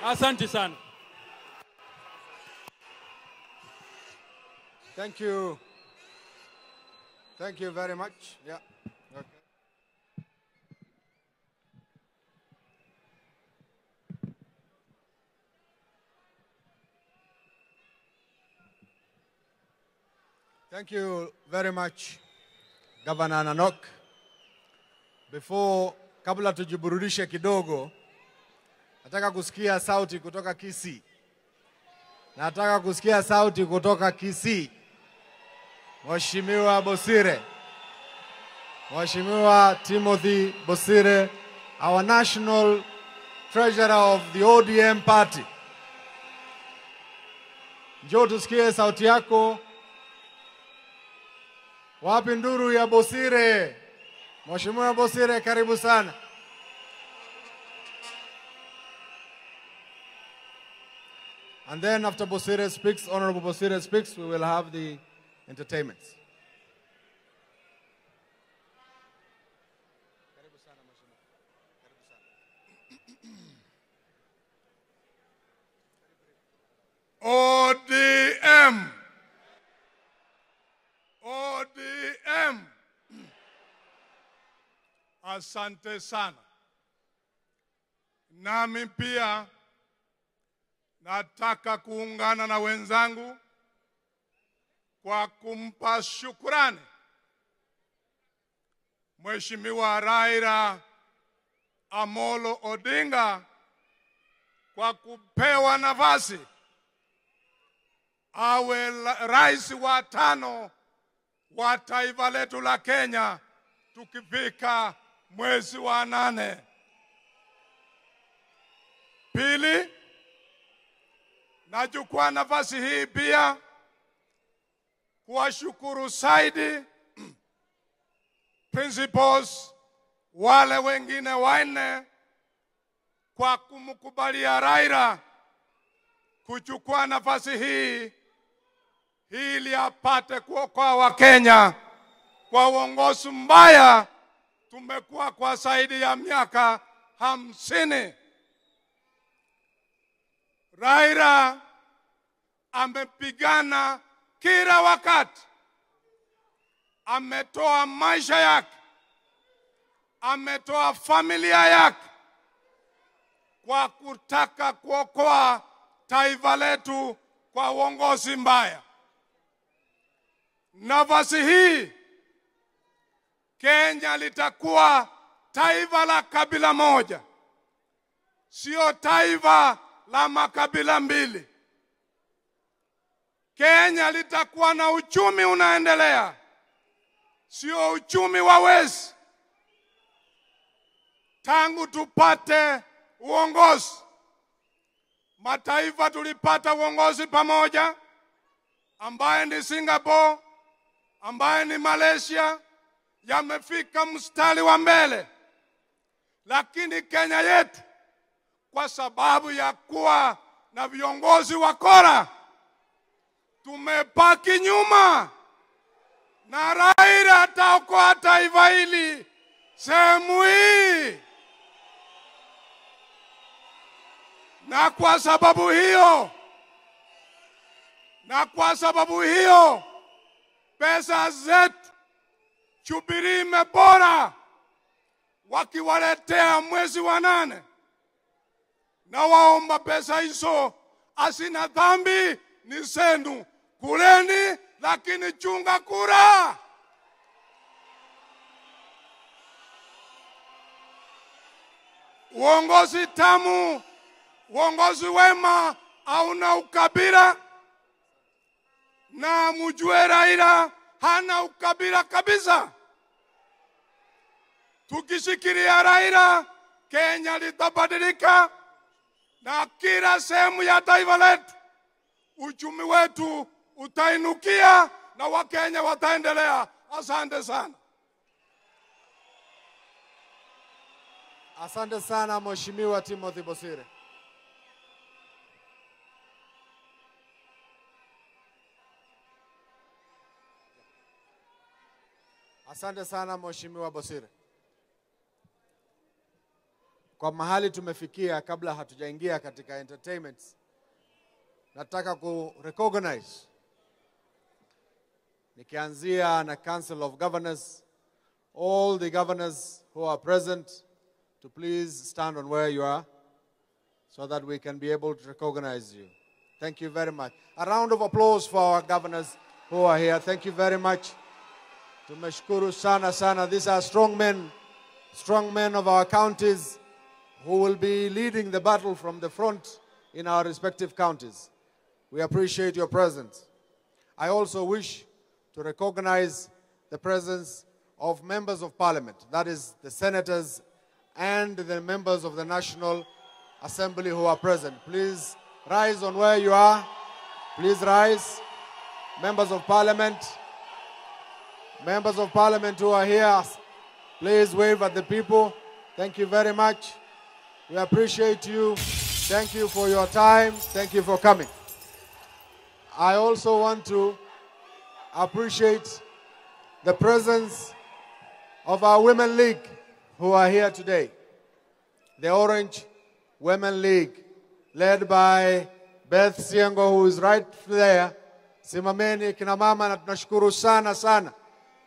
Asante sana.
Thank you. Thank you very much. Yeah. Okay. Thank you very much, Governor Nanok. Kabla tujiburudishe kidogo, nataka kusikia sauti kutoka Kisii. Nataka kusikia sauti kutoka Kisii. Mheshimiwa Bosire. Mheshimiwa Timothy Bosire, our national treasurer of the ODM party. Njoo tusikie sauti yako. Wapi nduru ya Bosire? Mheshimiwa Bosire, karibu sana. And then after Bosire speaks, Honorable Bosire speaks, we will have the entertainments.
ODM. ODM. Asante sana. Nami pia nataka kuungana na wenzangu kwa kumpa shukrani Mheshimiwa Raila Amolo Odinga kwa kupewa nafasi awe rais wa 5 wa taifa letu la Kenya tukifika mwezi wa 8. Pili, nachukua nafasi hii pia kuwashukuru zaidi principals wale wengine 4 kwa kumkubalia Raila kuchukua nafasi hii ili apate kuokoa Wakenya kwa uongozi mbaya tumekuwa kwa zaidi ya miaka 50. Raila amepigana kila wakati, ametoa maisha yake, ametoa familia yake kwa kutaka kuokoa taifa letu kwa uongozi mbaya. Nafasi hii Kenya litakuwa taifa la kabila moja, sio taifa la makabila mbili. Kenya litakuwa na uchumi unaendelea, sio uchumi wa wezi. Tangu tupate uongozi, mataifa tulipata uongozi pamoja, ambaye ni Singapore, ambaye ni Malaysia, yamefika mstari wa mbele. Lakini Kenya yetu, kwa sababu ya kuwa na viongozi wakora, tumebaki nyuma. Na Raila ataokoa taifa hili sehemu hii. Na kwa sababu hiyo, pesa zetu Jubilee imebora wakiwaletea mwezi wa 8. Na waomba pesa hizo asina dhambi ni zenu. Kuleni lakini chunga kura. Uongozi tamu, uongozi wema hauna ukabila. Na mjue Raila hana ukabila kabisa. Tukishikilia Raila, Kenya litabadilika na kila sehemu ya taifa letu uchumi wetu utainukia na Wakenya wataendelea. Asante sana.
Asante sana Mheshimiwa Timothy Bosire. Asante sana Mheshimiwa Bosire. kwa mahali tumefikia kabla hatujaingia katika entertainments, nataka ku recognize nikianzia na Council of Governors, all the governors who are present, to please stand on where you are so that we can be able to recognize you. Thank you very much. A round of applause for our governors who are here. Thank you very much. Tumeshukuru sana sana. These are strong men of our counties who will be leading the battle from the front in our respective counties. We appreciate your presence. I also wish to recognize the presence of members of parliament, that is the senators and the members of the National Assembly who are present. Please rise on where you are. Please rise. Members of parliament who are here, please wave at the people. Thank you very much. We appreciate you. Thank you for your time. Thank you for coming. I also want to appreciate the presence of our Women League who are here today. The Orange Women League, led by Beth Siengo, who is right there. Simameni kina mama na tunashukuru sana sana.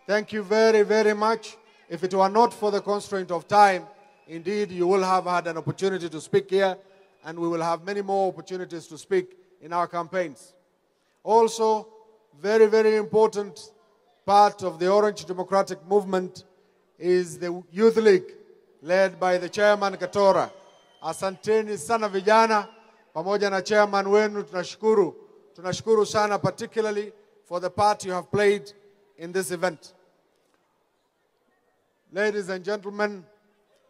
Thank you very, very much. If it were not for the constraint of time, indeed you will have had an opportunity to speak here, and we will have many more opportunities to speak in our campaigns. Also, very, very important part of the Orange Democratic Movement is the Youth League, led by the Chairman Katora. Asanteni sana vijana, pamoja na chairman wenu tunashukuru. Tunashukuru sana, particularly for the part you have played in this event. Ladies and gentlemen,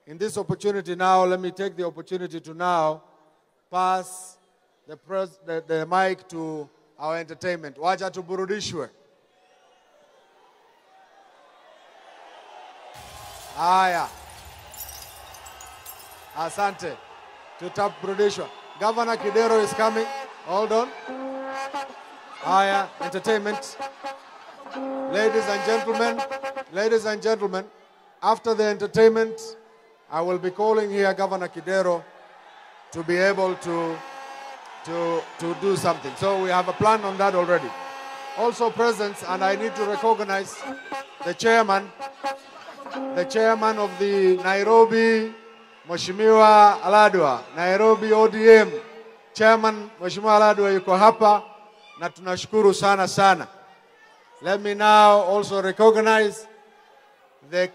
in this opportunity now, let me take the opportunity to now pass the mic to our entertainment. Wacha tuburudishwe. Aya. Asante. Tutaburudishwa. Governor Kidero is coming. Hold on. Aya, entertainment. Ladies and gentlemen, after the entertainment, I will be calling here Governor Kidero to be able to do something. So we have a plan on that already. Also present, and I need to recognize the chairman of the Nairobi, Mheshimiwa Aladwa, Nairobi ODM. Chairman Mheshimiwa Aladwa yuko hapa na tunashukuru sana sana. Let me now also recognize the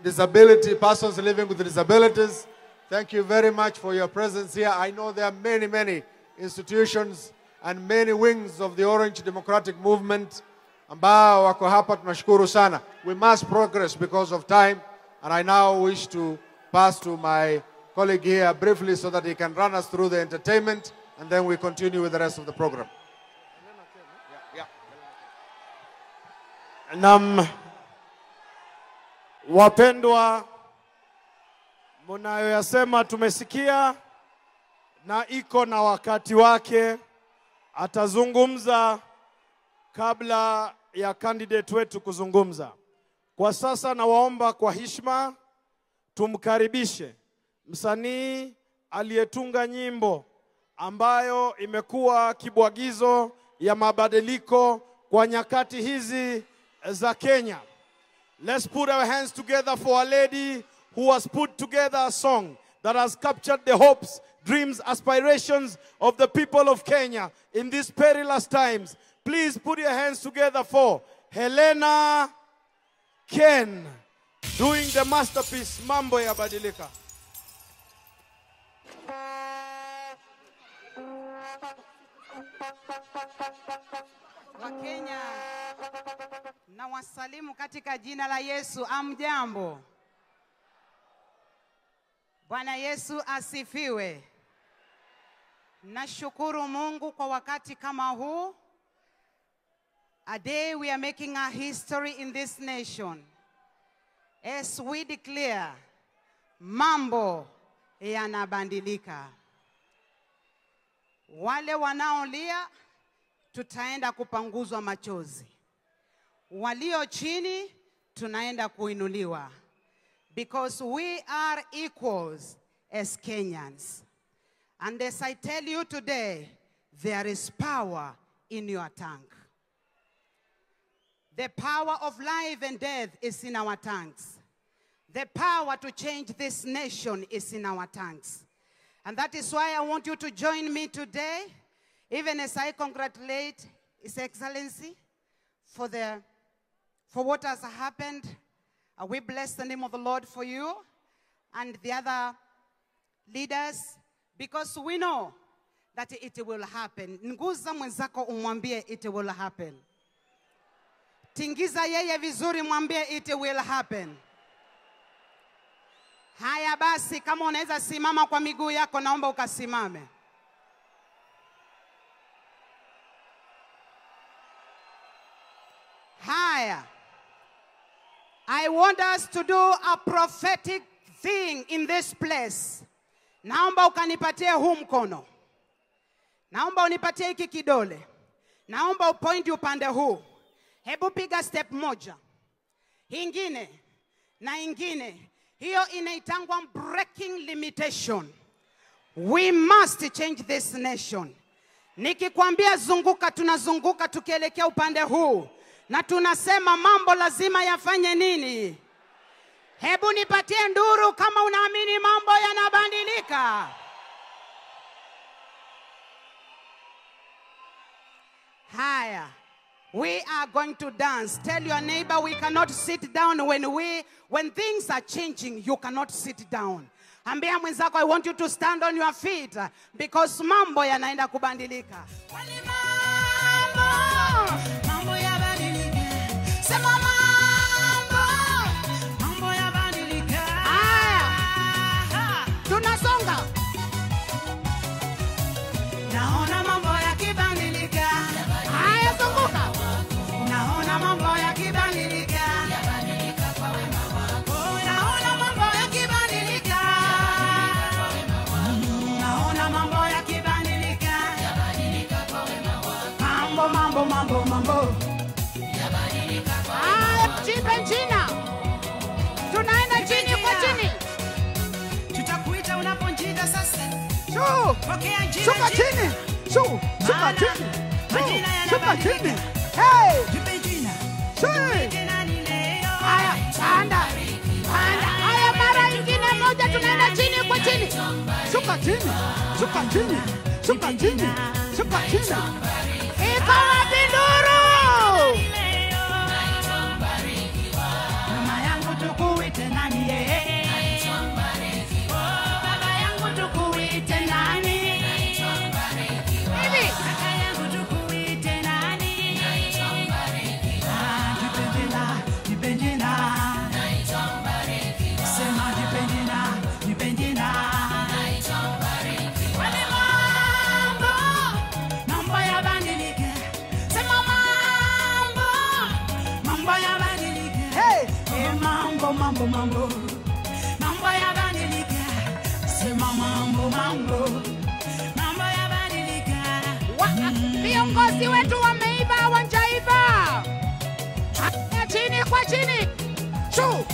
disability persons living with disabilities. Thank you very much for your presence here. I know there are many, many institutions and many wings of the Orange Democratic Movement ambao wako hapa, tunashukuru sana. We must progress because of time, and I now wish to pass to my colleague here briefly so that he can run us through the entertainment, and then we continue with the rest of the program.
Nam wapendwa, munayoyasema tumesikia na iko na wakati wake. Atazungumza kabla ya candidate wetu kuzungumza. Kwa sasa nawaomba kwa heshima tumkaribishe msanii aliyetunga nyimbo ambayo imekuwa kibwagizo ya mabadiliko kwa nyakati hizi za Kenya. Let's put our hands together for a lady who has put together a song that has captured the hopes, dreams, aspirations of the people of Kenya in these perilous times. Please put your hands together for Helena Ken, doing the masterpiece Mambo ya Badilika.
Wakenya, na wasalimu katika jina la Yesu. Amjambo. Bwana Yesu asifiwe. Nashukuru Mungu kwa wakati kama huu. A day we are making a history in this nation. As we declare, mambo yanabadilika. Wale wanaolia tutaenda kupanguzwa machozi. Walio chini tunaenda kuinuliwa. Because we are equals as Kenyans. And as I tell you today, there is power in your tongue. The power of life and death is in our tongues. The power to change this nation is in our tongues. And that is why I want you to join me today, even as I congratulate His Excellency for what has happened. We bless the name of the Lord for you and the other leaders, because we know that it will happen. Nguza mwenzako umwambie it will happen. Tingiza yeye vizuri mwambie it will happen. Haya basi, kama unaweza simama kwa miguu yako, naomba ukasimame. Haya. I want us to do a prophetic thing in this place. Naomba ukanipatie huu mkono. Naomba unipatie hiki kidole. Naomba upointi upande huu. Hebu piga step moja. Ingine na ingine. Hiyo inaitangwa breaking limitation. We must change this nation. Nikikwambia zunguka, tunazunguka tukielekea upande huu. Na tunasema mambo lazima yafanye nini? Hebu nipatie nduru kama unaamini mambo yanabadilika. Haya. We are going to dance. Tell your neighbor we cannot sit down when things are changing. You cannot sit down. Ambia mwenzako, I want you to stand on your feet because mambo yanaenda kubadilika. Mambo yabadilika. Sema mambo yabadilika. Haya. Tunasonga. Naona mambo yakibadilika. Haya, zunguka. Naona mambo yakibadilika. Yabadilika kwa wema wako. Naona mambo yakibadilika. Naona mambo yakibadilika. Yabadilika kwa wema wako. Mambo. Yabadilika kwa wema wako. Jipe jina. Tunaenda chini kwa chini. Tutakuita unaponjida sasa. Shoo. Pokea jina. Shuka chini. Shoo. Shuka chini. Shuka chini. Hey! Haya, panda. Haya, mara ingine moja tunaenda chini kwa chini. Shuka chini. Shuka chini. Shuka chini. Shuka chini. Iko wapi nduru? Mama yangu tukuite nani yeye? Baba yangu tukuite nani? Hivi. Mambo yabadilika. Sema mambo yabadilika. Viongozi wetu wameiba, hawajaiba. Chini kwa chini. Shoo.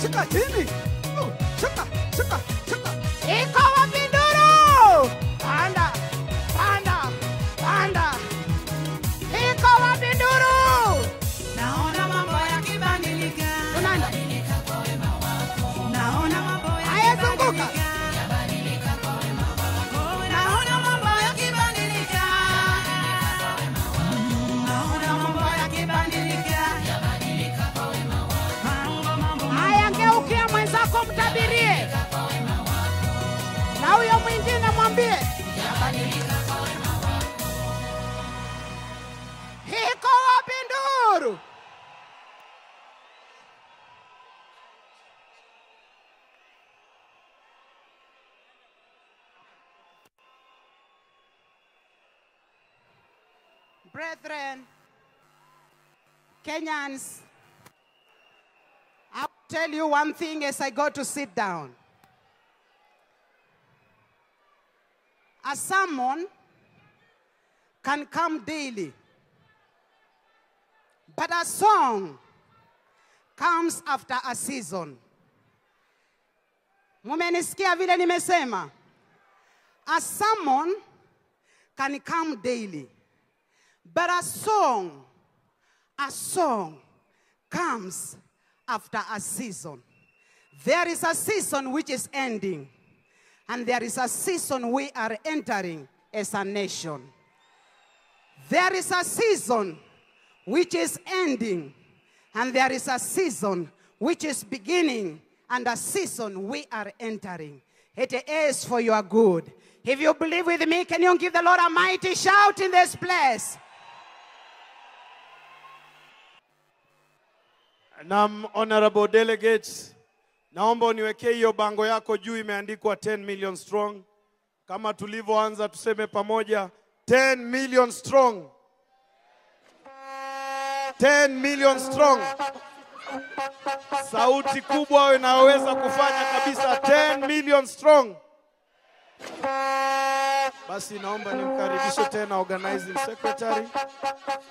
Shuka chini. Shuka. Iko wapi nduru? Panda. Iko wapi nduru? Naona mambo yakibadilika. Yabadilika kwa wema wako. Naona mambo yakibadilika. Yabadilika kwa wema wako. Naona mambo yakibadilika. Yabadilika kwa wema wako. Naona mambo yakibadilika. Yabadilika kwa wema wako. Mambo. Haya, geukia mwenzako mtabirie. Na huyo mwingine mwambie. Yabadilika kwa wema wako. Iko wapi nduru? Brethren, Kenyans, I'll tell you one thing as I go to sit down. A sermon can come daily, but a song comes after a season. Mumenisikia vile nimesema? A sermon can come daily, but a song comes after a season. There is a season which is ending, and there is a season we are entering as a nation. There is a season which is ending, and there is a season which is beginning, and a season we are entering. It is for your good. If you believe with me, can you give the Lord a mighty shout in this place?
Naam, honorable delegates, naomba uniwekee hiyo bango yako juu imeandikwa 10 million strong. Kama tulivyoanza tuseme pamoja 10 million strong. 10 million strong. Sauti kubwa inaweza kufanya kabisa 10 million strong. Basi naomba nimkaribishe tena organizing secretary.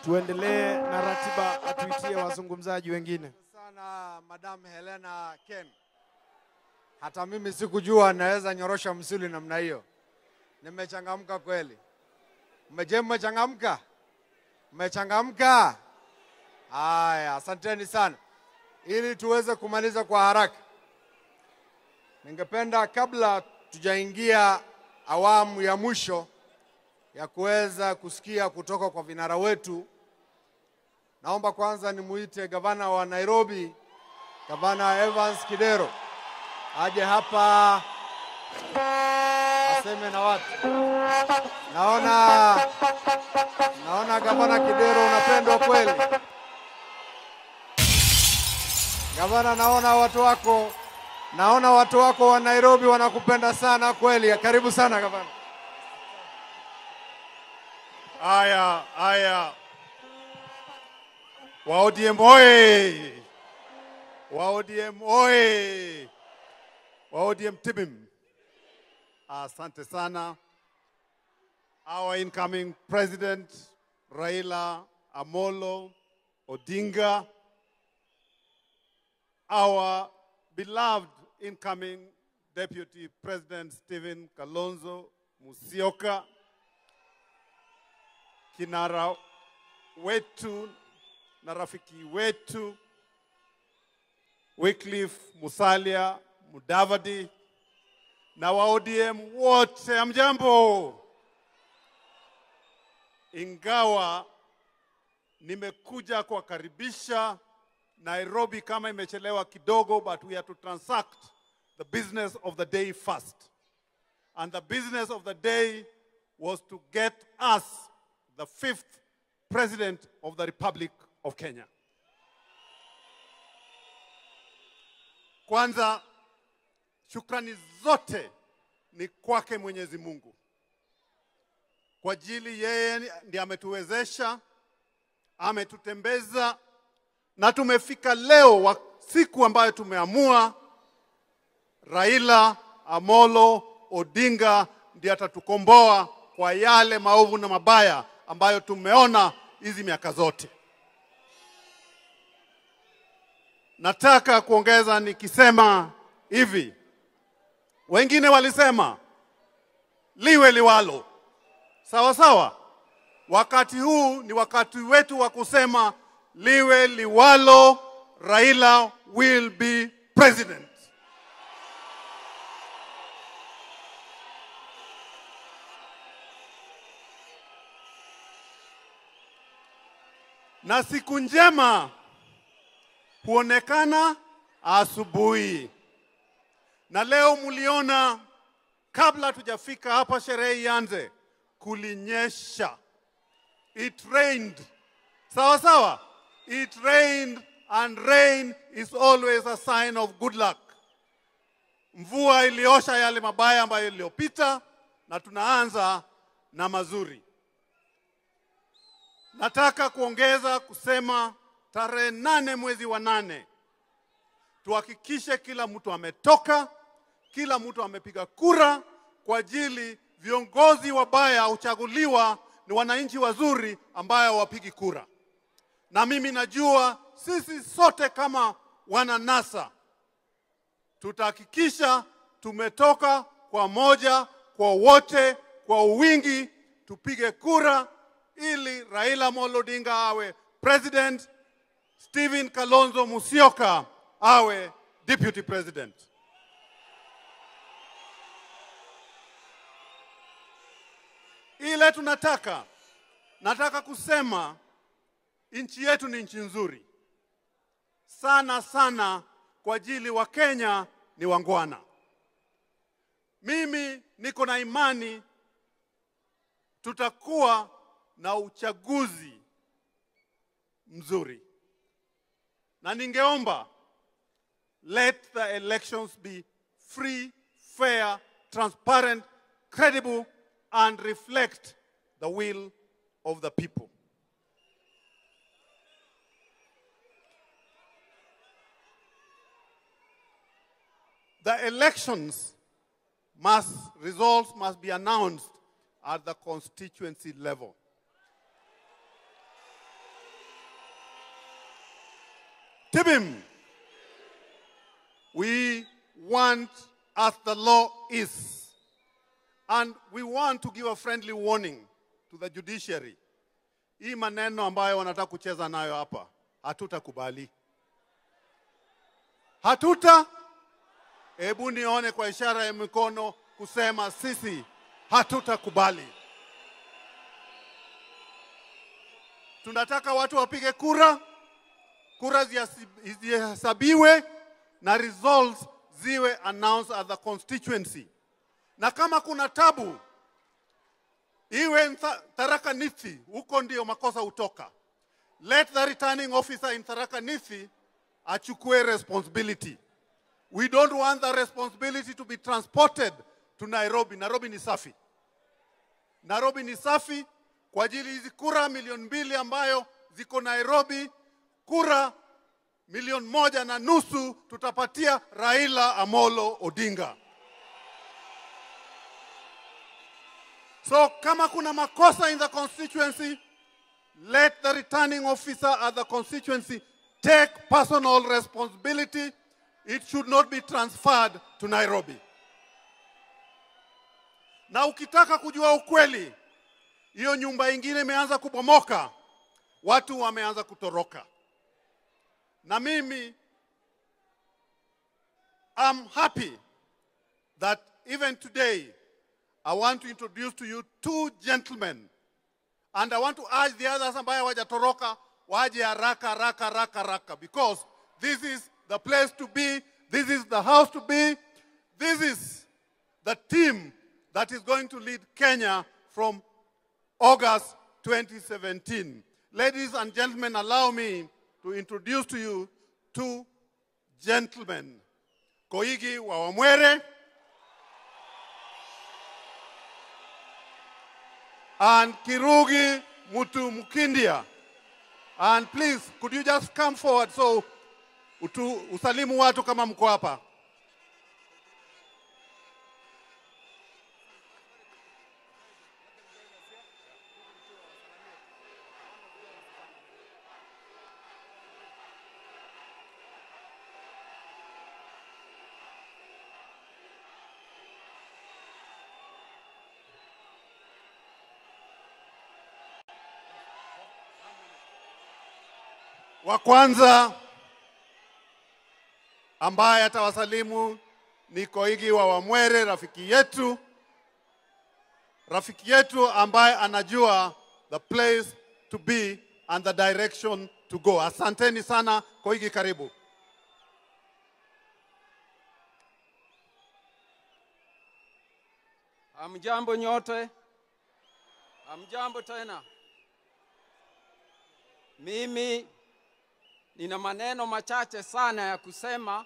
Tuendelee na ratiba, atuitie wazungumzaji wengine.
Sana Madam Helena Ken. Hata mimi sikujua naweza nyorosha msuli namna hiyo. Nimechangamka kweli. Mmechangamka? Mmechangamka? Haya, asanteni sana. Ili tuweze kumaliza kwa haraka, ningependa kabla tujaingia awamu ya mwisho ya kuweza kusikia kutoka kwa vinara wetu, naomba kwanza nimuite gavana wa Nairobi, Gavana Evans Kidero, aje hapa aseme na watu. Naona Gavana Kidero unapendwa kweli. Gavana, naona watu wako wa Nairobi wanakupenda sana kweli. Karibu sana gavana.
Aya. Wa ODM oye! Wa ODM oye! Wa ODM tibim. Asante sana. Our incoming president, Raila Amolo Odinga. Our beloved incoming Deputy President Stephen Kalonzo Musyoka, kinara wetu na rafiki wetu Wycliffe Musalia Mudavadi, na wa ODM wote, amjambo. Ingawa nimekuja kuwakaribisha Nairobi kama imechelewa kidogo, but we have to transact the business of the day first. And the business of the day was to get us the 5th President of the Republic of Kenya. Kwanza, shukrani zote ni kwake Mwenyezi Mungu. Kwa ajili yeye ndiye ametuwezesha, ametutembeza, na tumefika leo siku ambayo tumeamua Raila Amolo Odinga ndiye atatukomboa kwa yale maovu na mabaya ambayo tumeona hizi miaka zote. Nataka kuongeza nikisema hivi. Wengine walisema liwe liwalo. Sawa sawa. Wakati huu ni wakati wetu wa kusema liwe liwalo, Raila will be president. Na siku njema huonekana asubuhi. Na leo muliona kabla tujafika hapa sherehe ianze kulinyesha. It rained. Sawa sawa? It rained, and rain is always a sign of good luck. Mvua iliosha yale mabaya ambayo iliyopita, na tunaanza na mazuri. Nataka kuongeza kusema tarehe 8 mwezi wa 8 tuhakikishe kila mtu ametoka, kila mtu amepiga kura, kwa ajili viongozi wabaya uchaguliwa ni wananchi wazuri ambayo wapigi kura. Na mimi najua sisi sote kama wana NASA. Tutahakikisha tumetoka kwa moja, kwa wote, kwa wingi, tupige kura ili Raila Amolo Odinga awe president, Stephen Kalonzo Musyoka awe deputy president. Ile nataka kusema nchi yetu ni nchi nzuri sana sana, kwa ajili wa Kenya ni wangwana. Mimi niko na imani tutakuwa na uchaguzi mzuri, na ningeomba let the elections be free, fair, transparent, credible and reflect the will of the people. The elections results must be announced at the constituency level. Tibim, we want as the law is, and we want to give a friendly warning to the judiciary. Hii maneno ambayo wanataka kucheza nayo hapa, hatutakubali. Hebu nione kwa ishara ya mikono kusema sisi hatutakubali. Tunataka watu wapige kura, kura zihesabiwe na results ziwe announced at the constituency. Na kama kuna tabu, iwe Tharaka Nithi, huko ndio makosa utoka. Let the returning officer in Tharaka Nithi achukue responsibility. We don't want the responsibility to be transported to Nairobi. Nairobi ni safi. Nairobi ni safi kwa ajili hizi kura 2,000,000 ambayo ziko Nairobi, kura 1,500,000 tutapatia Raila Amolo Odinga. So kama kuna makosa in the constituency, let the returning officer at the constituency take personal responsibility. It should not be transferred to Nairobi. Na ukitaka kujua ukweli, hiyo nyumba ingine imeanza kubomoka, watu wameanza kutoroka. Na mimi, I'm happy that even today, I want to introduce to you 2 gentlemen. And I want to urge the others ambayo wajatoroka, waje haraka, because this is the place to be, this is the house to be, this is the team that is going to lead Kenya from August 2017. Ladies and gentlemen, allow me to introduce to you 2 gentlemen. Koigi wa Wamwere and Kirugi Mutu Mukindia. And please, could you just come forward so usalimu watu kama mko hapa. Wa kwanza ambaye atawasalimu ni Koigi wa Wamwere, rafiki yetu ambaye anajua the place to be and the direction to go. Asanteni sana. Koigi, karibu.
Hamjambo nyote. Hamjambo tena. Mimi nina maneno machache sana ya kusema,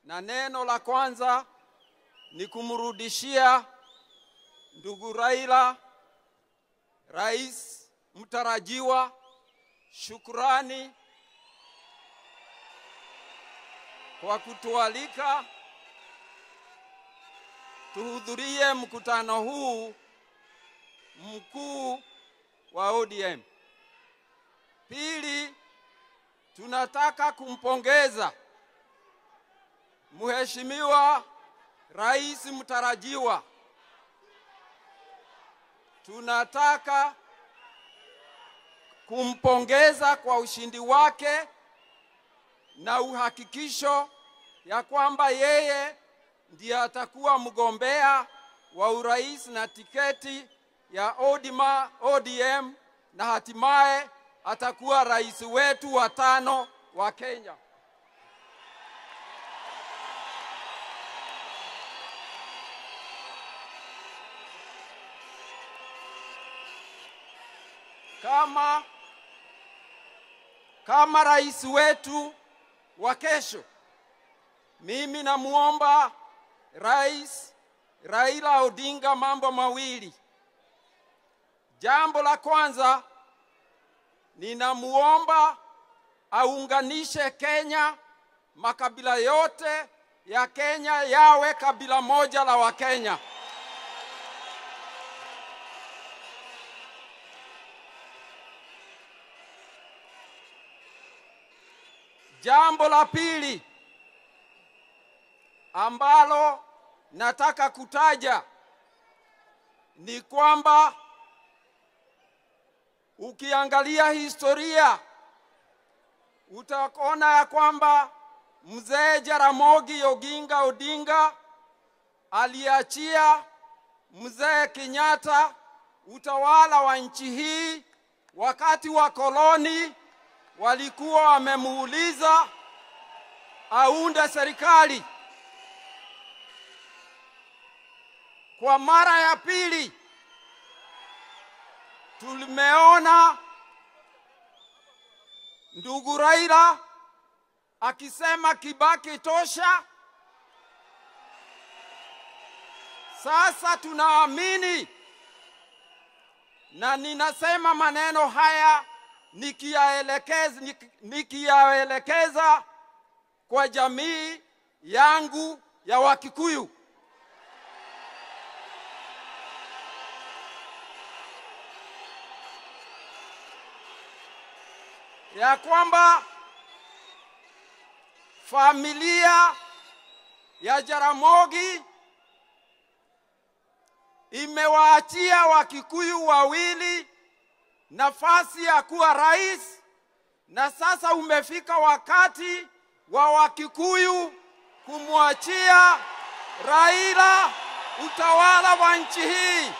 na neno la kwanza ni kumrudishia ndugu Raila, rais mtarajiwa, shukrani kwa kutualika tuhudhurie mkutano huu mkuu wa ODM. Pili, tunataka kumpongeza Mheshimiwa Rais mtarajiwa. Tunataka kumpongeza kwa ushindi wake na uhakikisho ya kwamba yeye ndiye atakuwa mgombea wa urais na tiketi ya ODM na hatimaye atakuwa rais wetu wa 5 wa Kenya. Kama rais wetu wa kesho, mimi namuomba Rais Raila Odinga mambo mawili. Jambo la kwanza, ninamuomba aunganishe Kenya, makabila yote ya Kenya yawe kabila moja la Wakenya. Jambo la pili ambalo nataka kutaja ni kwamba ukiangalia historia utaona ya kwamba Mzee Jaramogi Oginga Odinga aliachia Mzee Kenyatta utawala wa nchi hii wakati wa koloni. Walikuwa wamemuuliza aunde serikali. Kwa mara ya pili tumeona ndugu Raila akisema Kibaki tosha. Sasa tunaamini, na ninasema maneno haya nikiyaelekeza kwa jamii yangu ya Wakikuyu, ya kwamba familia ya Jaramogi imewaachia Wakikuyu wawili nafasi ya kuwa rais, na sasa umefika wakati wa Wakikuyu kumwachia Raila utawala wa nchi hii.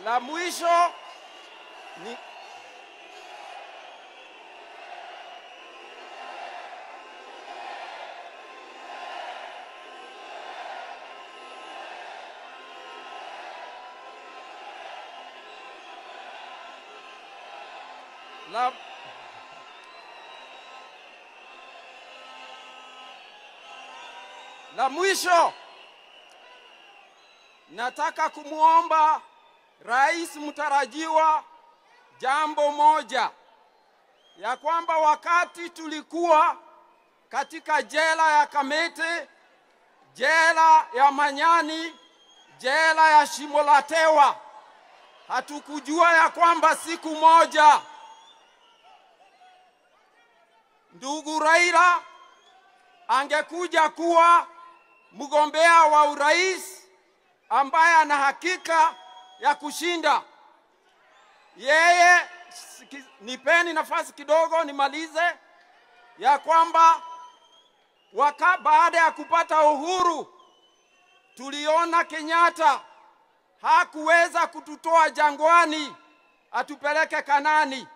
La mwisho, ni la mwisho, nataka kumuomba rais mtarajiwa jambo moja, ya kwamba wakati tulikuwa katika jela ya Kamete, jela ya Manyani, jela ya Shimolatewa, hatukujua ya kwamba siku moja ndugu Raila angekuja kuwa mgombea wa urais ambaye ana hakika ya kushinda. Yeye, nipeni nafasi kidogo nimalize, ya kwamba baada ya kupata uhuru tuliona Kenyatta hakuweza kututoa jangwani atupeleke Kanani.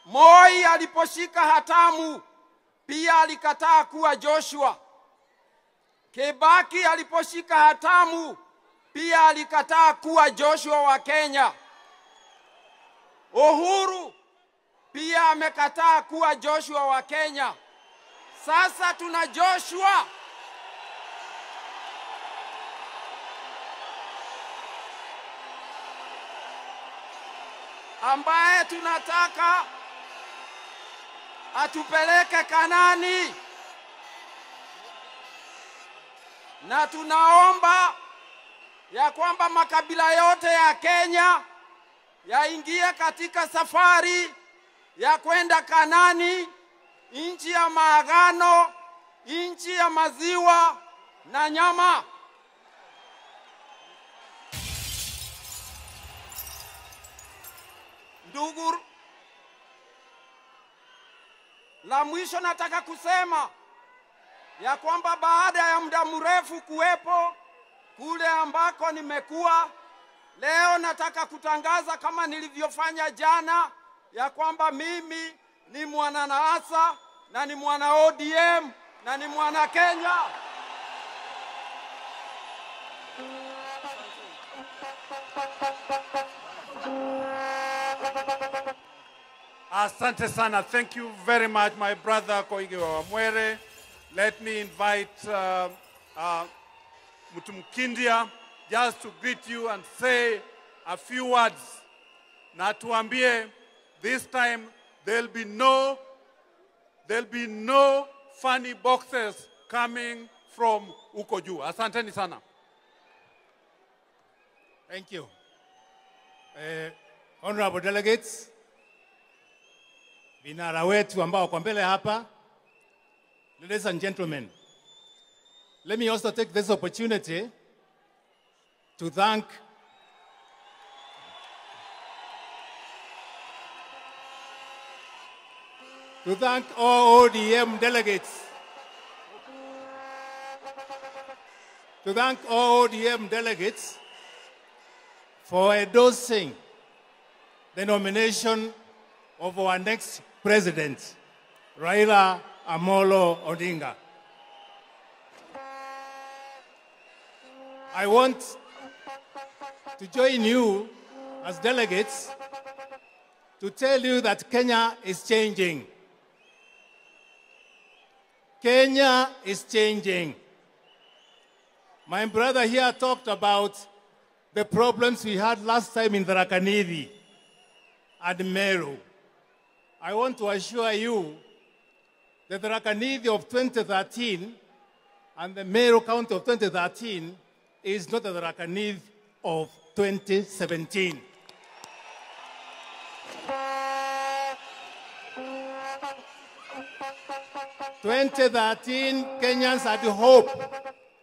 Moi aliposhika hatamu pia alikataa kuwa Joshua. Kibaki aliposhika hatamu pia alikataa kuwa Joshua wa Kenya. Uhuru pia amekataa kuwa Joshua wa Kenya. Sasa tuna Joshua. ambaye tunataka atupeleke Kanani, na tunaomba ya kwamba makabila yote ya Kenya yaingie katika safari ya kwenda Kanani, nchi ya maagano, nchi ya maziwa na nyama. Ndugu, la mwisho nataka kusema ya kwamba baada ya muda mrefu kuwepo kule ambako nimekuwa, leo nataka kutangaza kama nilivyofanya jana ya kwamba mimi ni mwana NASA na ni mwana ODM na ni mwana Kenya.
Asante sana. Thank you very much, my brother Koigi Wamwere. Let me invite Mutumkindia just to greet you and say a few words. Na tuambie, this time there'll be no funny boxes coming from Ukoju. Asanteni sana.
Thank you. Honorable delegates, vinara wetu ambao kwa mbele hapa, ladies and gentlemen, let me also take this opportunity to thank all ODM delegates. To thank all ODM delegates for endorsing the nomination of our next president, Raila Amolo Odinga. I want to join you as delegates to tell you that Kenya is changing. Kenya is changing. My brother here talked about the problems we had last time in the Rakanidi and Meru. I want to assure you that the Rakanidi of 2013 and the Meru County of 2013 is not the Rakanidi of 2017. In 2013, Kenyans had hope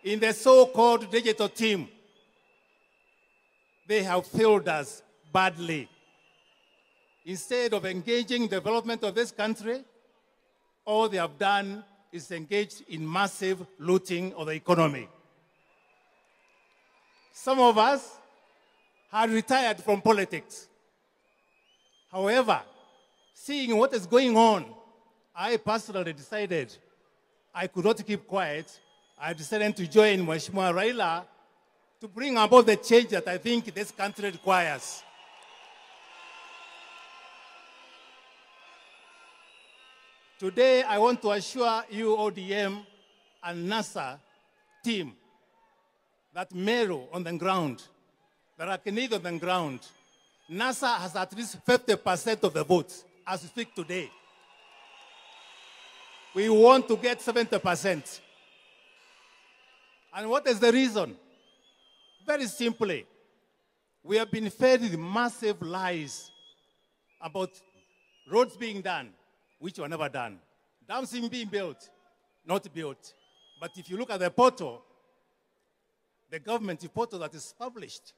in the so-called digital team. They have failed us badly. Instead of engaging in development of this country, all they have done is engaged in massive looting of the economy. Some of us had retired from politics. However, seeing what is going on, I personally decided I could not keep quiet. I decided to join Mheshimiwa Raila to bring about the change that I think this country requires. Today, I want to assure you, ODM and NASA team, that Meru on the ground, the Rakanid on the ground, NASA has at least 50% of the votes as we speak today. We want to get 70%. And what is the reason? Very simply, we have been fed with massive lies about roads being done, which were never done. Dams being built, not built. But if you look at the portal, the government portal that is published,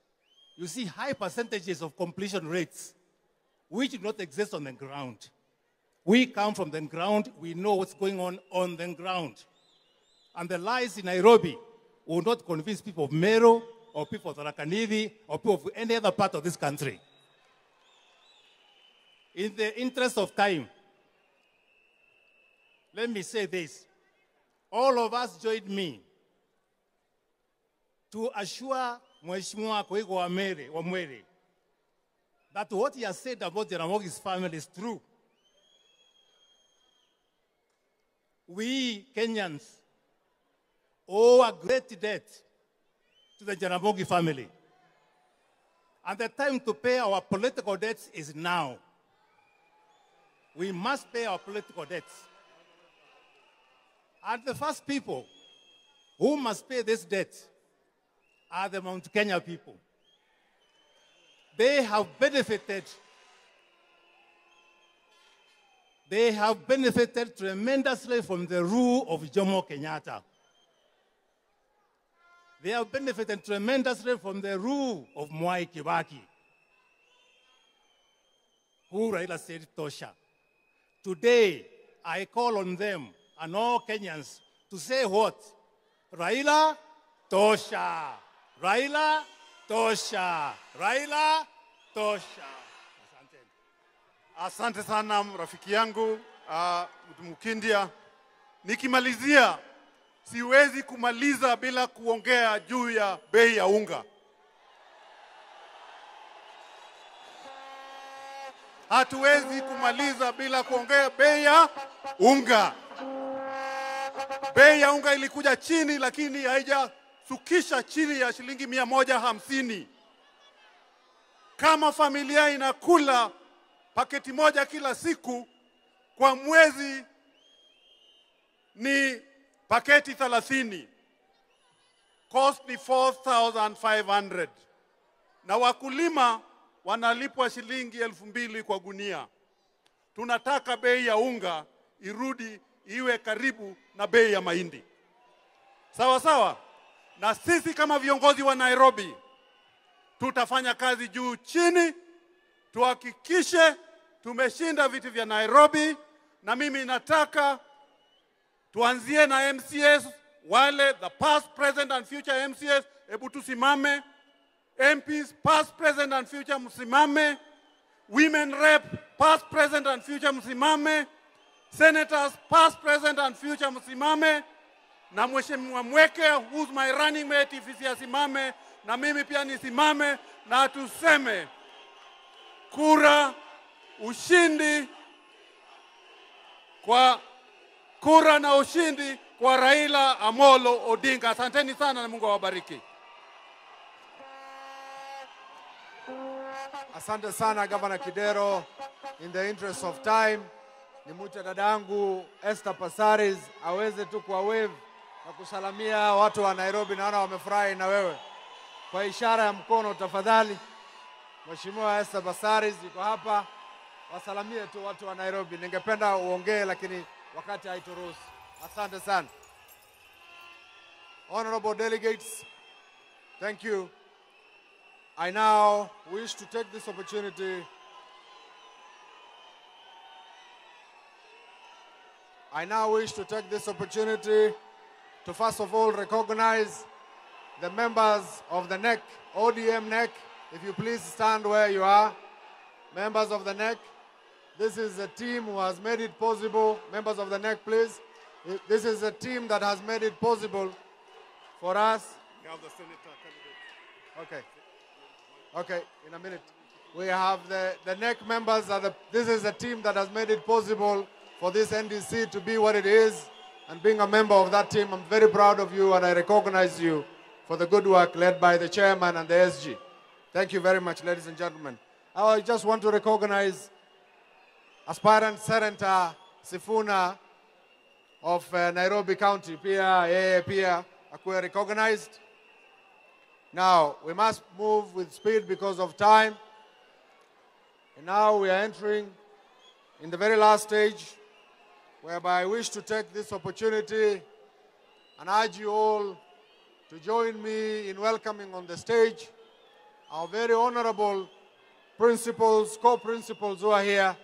you see high percentages of completion rates, which do not exist on the ground. We come from the ground, we know what's going on the ground. And the lies in Nairobi will not convince people of Meru, or people of Rakanidi, or people of any other part of this country. In the interest of time, let me say this. All of us joined me to assure Mheshimiwa Koigi Wamwere that what he has said about Jaramogi's family is true. We Kenyans owe a great debt to the Jaramogi family. And the time to pay our political debts is now. We must pay our political debts. And the first people who must pay this debt are the Mount Kenya people. They have benefited tremendously from the rule of Jomo Kenyatta. They have benefited tremendously from the rule of Mwai Kibaki, who Raila said tosha. Today, I call on them and all Kenyans to say what? Raila tosha. Raila tosha. Raila tosha.
Asante sana rafiki yangu Mkindia. Nikimalizia, siwezi kumaliza bila kuongea juu ya bei ya unga. Hatuwezi kumaliza bila kuongea bei ya unga. Bei ya unga ilikuja chini lakini haijasukisha chini ya shilingi 150. Kama familia inakula paketi moja kila siku, kwa mwezi ni paketi 30. Cost ni 4,500. Na wakulima wanalipwa shilingi 2,000 kwa gunia. Tunataka bei ya unga irudi iwe karibu na bei ya mahindi. Sawa sawa? Na sisi kama viongozi wa Nairobi tutafanya kazi juu chini, tuhakikishe tumeshinda viti vya Nairobi. Na mimi nataka tuanzie na MCS, wale the past, present and future MCS, hebu tusimame. MPs, past, present and future msimame. Women rep, past, present and future msimame. Senators, past, present and future msimame. Na Mheshimiwa Mweke, who's my running mate, if asimame, na mimi pia nisimame, na tuseme kura ushindi kwa Raila Amolo Odinga. Asanteni sana na Mungu awabariki.
Asante sana Governor Kidero. In the interest of time, nimute dadangu Esther Passaris aweze tu kwa wave na kusalamia watu wa Nairobi. Naona wamefurahi na wewe. Kwa ishara ya mkono tafadhali. Mheshimiwa Esther Passaris yuko hapa. Wasalamie tu watu wa Nairobi. Ningependa uongee lakini wakati haituruhusu. Asante sana. Honorable delegates, thank you. I now wish to take this opportunity to first of all recognize the members of the NEC, ODM NEC. If you please stand where you are. Members of the NEC, this is a team who has made it possible. Members of the NEC, please. This is a team that has made it possible for us.
We have the senator candidate.
Okay, in a minute. We have the NEC members. This is a team that has made it possible for this NDC to be what it is. And being a member of that team, I'm very proud of you and I recognize you for the good work led by the chairman and the SG. Thank you very much, ladies and gentlemen. I just want to recognize aspirant Senator Sifuna of Nairobi County. Pia akuwe recognized. Now, we must move with speed because of time. And now we are entering in the very last stage, whereby I wish to take this opportunity and urge you all to join me in welcoming on the stage our very honorable principals, co-principals who are here.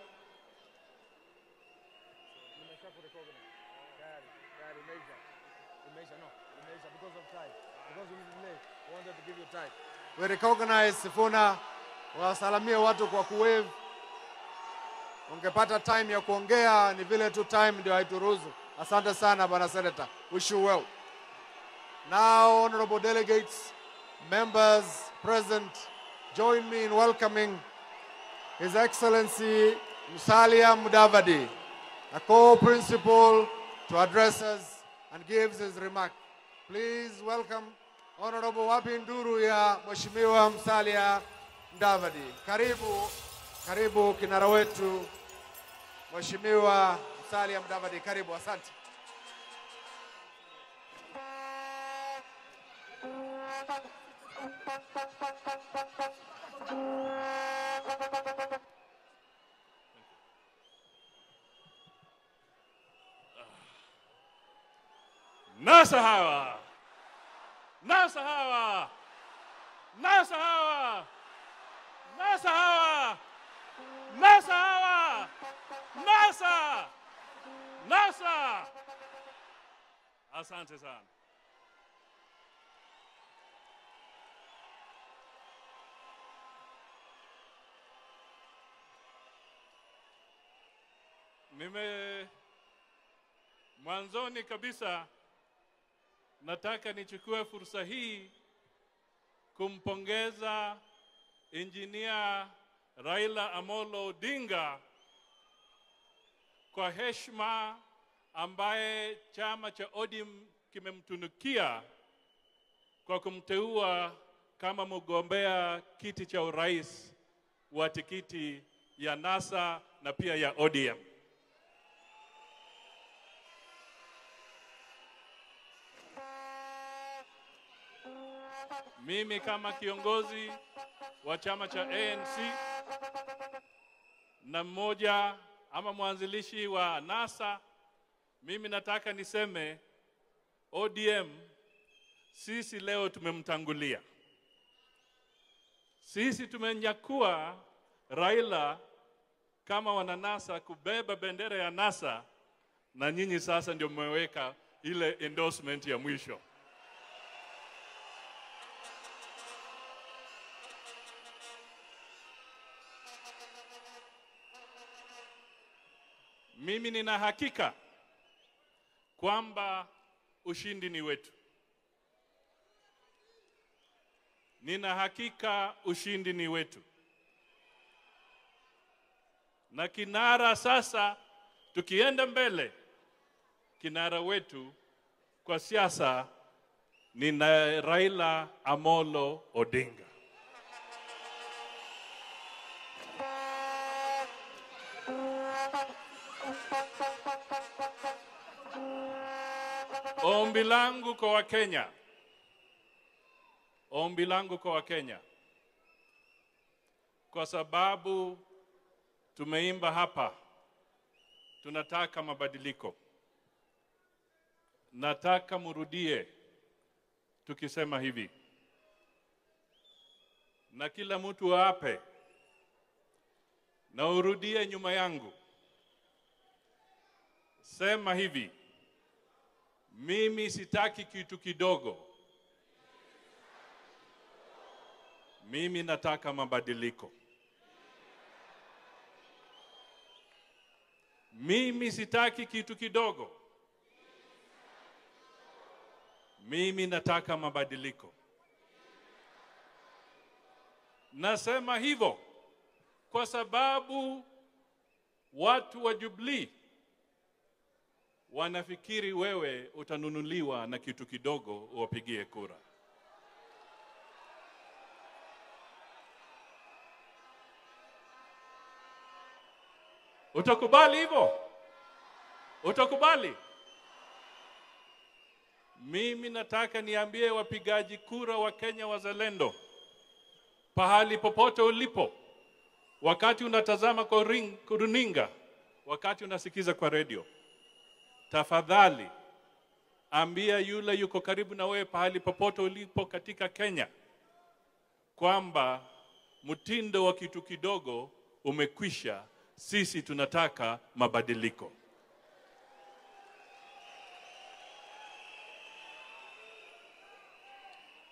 We recognize Sifuna, wasalamie watu kwa kuwave. Ungepata time ya kuongea, ni vile tu time ndio haituruhusu. Asante sana Bwana Senator. Wish you well. Now, honorable delegates, members present, join me in welcoming His Excellency Musalia Mudavadi, a co-principal, to address us and gives his remark. Please welcome Honorable Wapinduru ya Mheshimiwa Musalia Mudavadi. Karibu kinara wetu Mheshimiwa Musalia Mudavadi, karibu, asante.
NASA hawa! NASA hawa! NASA hawa! NASA hawa! NASA hawa! NASA! NASA! Asante sana. Mwanzoni kabisa nataka nichukue fursa hii kumpongeza Engineer Raila Amolo Odinga kwa heshima ambaye chama cha ODM kimemtunukia kwa kumteua kama mgombea kiti cha urais wa tikiti ya NASA na pia ya ODM. Mimi kama kiongozi wa chama cha ANC na mmoja ama mwanzilishi wa NASA, mimi nataka niseme ODM sisi leo tumemtangulia. Sisi tumenyakua Raila kama wana NASA kubeba bendera ya NASA, na nyinyi sasa ndio mmeweka ile endorsement ya mwisho. Mimi nina hakika kwamba ushindi ni wetu. Nina hakika ushindi ni wetu. Na kinara sasa, tukienda mbele, kinara wetu kwa siasa ni Raila Amolo Odinga. Ombi langu kwa Wakenya, ombi langu kwa Wakenya, kwa sababu tumeimba hapa, tunataka mabadiliko. Nataka murudie tukisema hivi, na kila mtu ape, na urudie nyuma yangu. Sema hivi: mimi sitaki kitu kidogo. Mimi nataka mabadiliko. Mimi sitaki kitu kidogo. Mimi nataka mabadiliko. Nasema hivyo kwa sababu watu wa Jubilee wanafikiri wewe utanunuliwa na kitu kidogo uwapigie kura. Utakubali hivyo? Utakubali? Mimi nataka niambie wapigaji kura wa Kenya wazalendo, pahali popote ulipo, wakati unatazama kwa runinga, wakati unasikiza kwa radio, tafadhali ambia yule yuko karibu na wewe pahali popote ulipo katika Kenya kwamba mtindo wa kitu kidogo umekwisha. Sisi tunataka mabadiliko.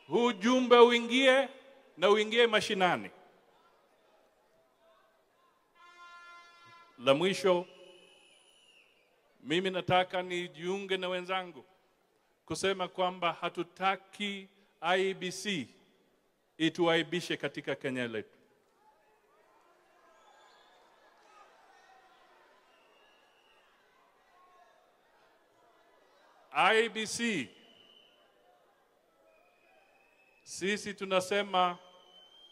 Huu jumbe uingie na uingie mashinani. La mwisho, mimi nataka nijiunge na wenzangu kusema kwamba hatutaki IEBC ituaibishe katika Kenya letu. IEBC, sisi tunasema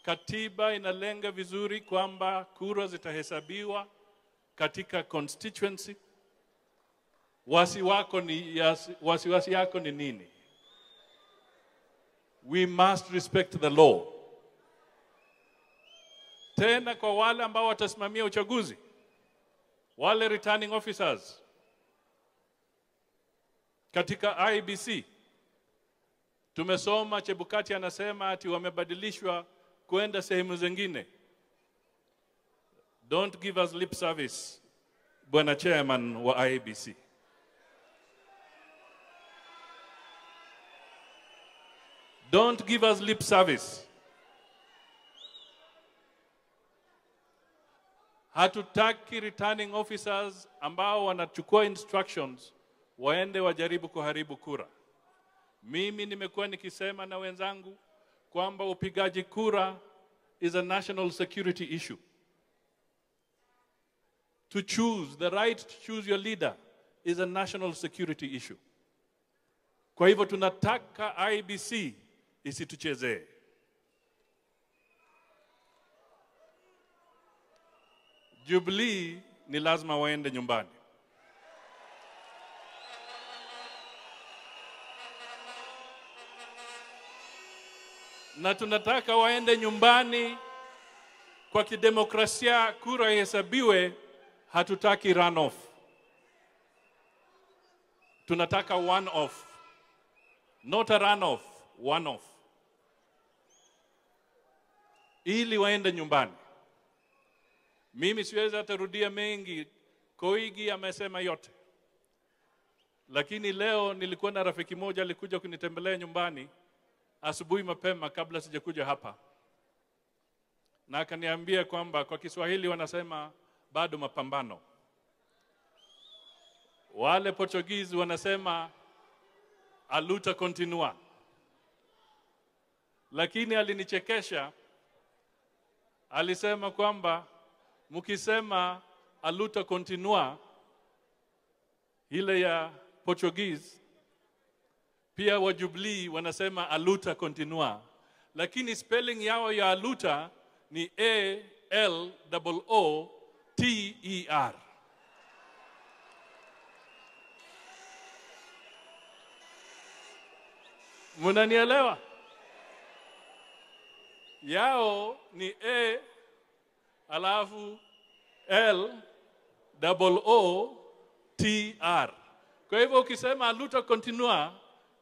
katiba inalenga vizuri kwamba kura zitahesabiwa katika constituency. Wasiwasi yako ni nini? We must respect the law. Tena kwa wale ambao watasimamia uchaguzi, wale returning officers katika IBC, tumesoma Chebukati anasema ati wamebadilishwa kwenda sehemu zingine. Don't give us lip service, Bwana Chairman wa IBC. Don't give us lip service. Hatutaki returning officers ambao wanachukua instructions waende wajaribu kuharibu kura. Mimi nimekuwa nikisema na wenzangu kwamba upigaji kura is a national security issue. To choose, the right to choose your leader is a national security issue. Kwa hivyo tunataka IBC isituchezee. Jubilee ni lazima waende nyumbani. Na tunataka waende nyumbani kwa kidemokrasia, kura ihesabiwe, hatutaki runoff. Tunataka one off. Not a runoff, one off. Ili waende nyumbani. Mimi siwezi atarudia mengi, Koigi amesema yote. Lakini leo nilikuwa na rafiki moja alikuja kunitembelea nyumbani asubuhi mapema kabla sijakuja hapa. Na akaniambia kwamba kwa Kiswahili wanasema bado mapambano. Wale Portuguese wanasema a luta continua. Lakini alinichekesha, alisema kwamba mukisema a luta continua ile ya Portuguese, pia wa Jubilee wanasema a luta continua. Lakini spelling yao ya luta ni A-L-O-O-T-E-R. Munanielewa? Yao ni A alafu L-O-O-T-R. Kwa hivyo ukisema luta continua,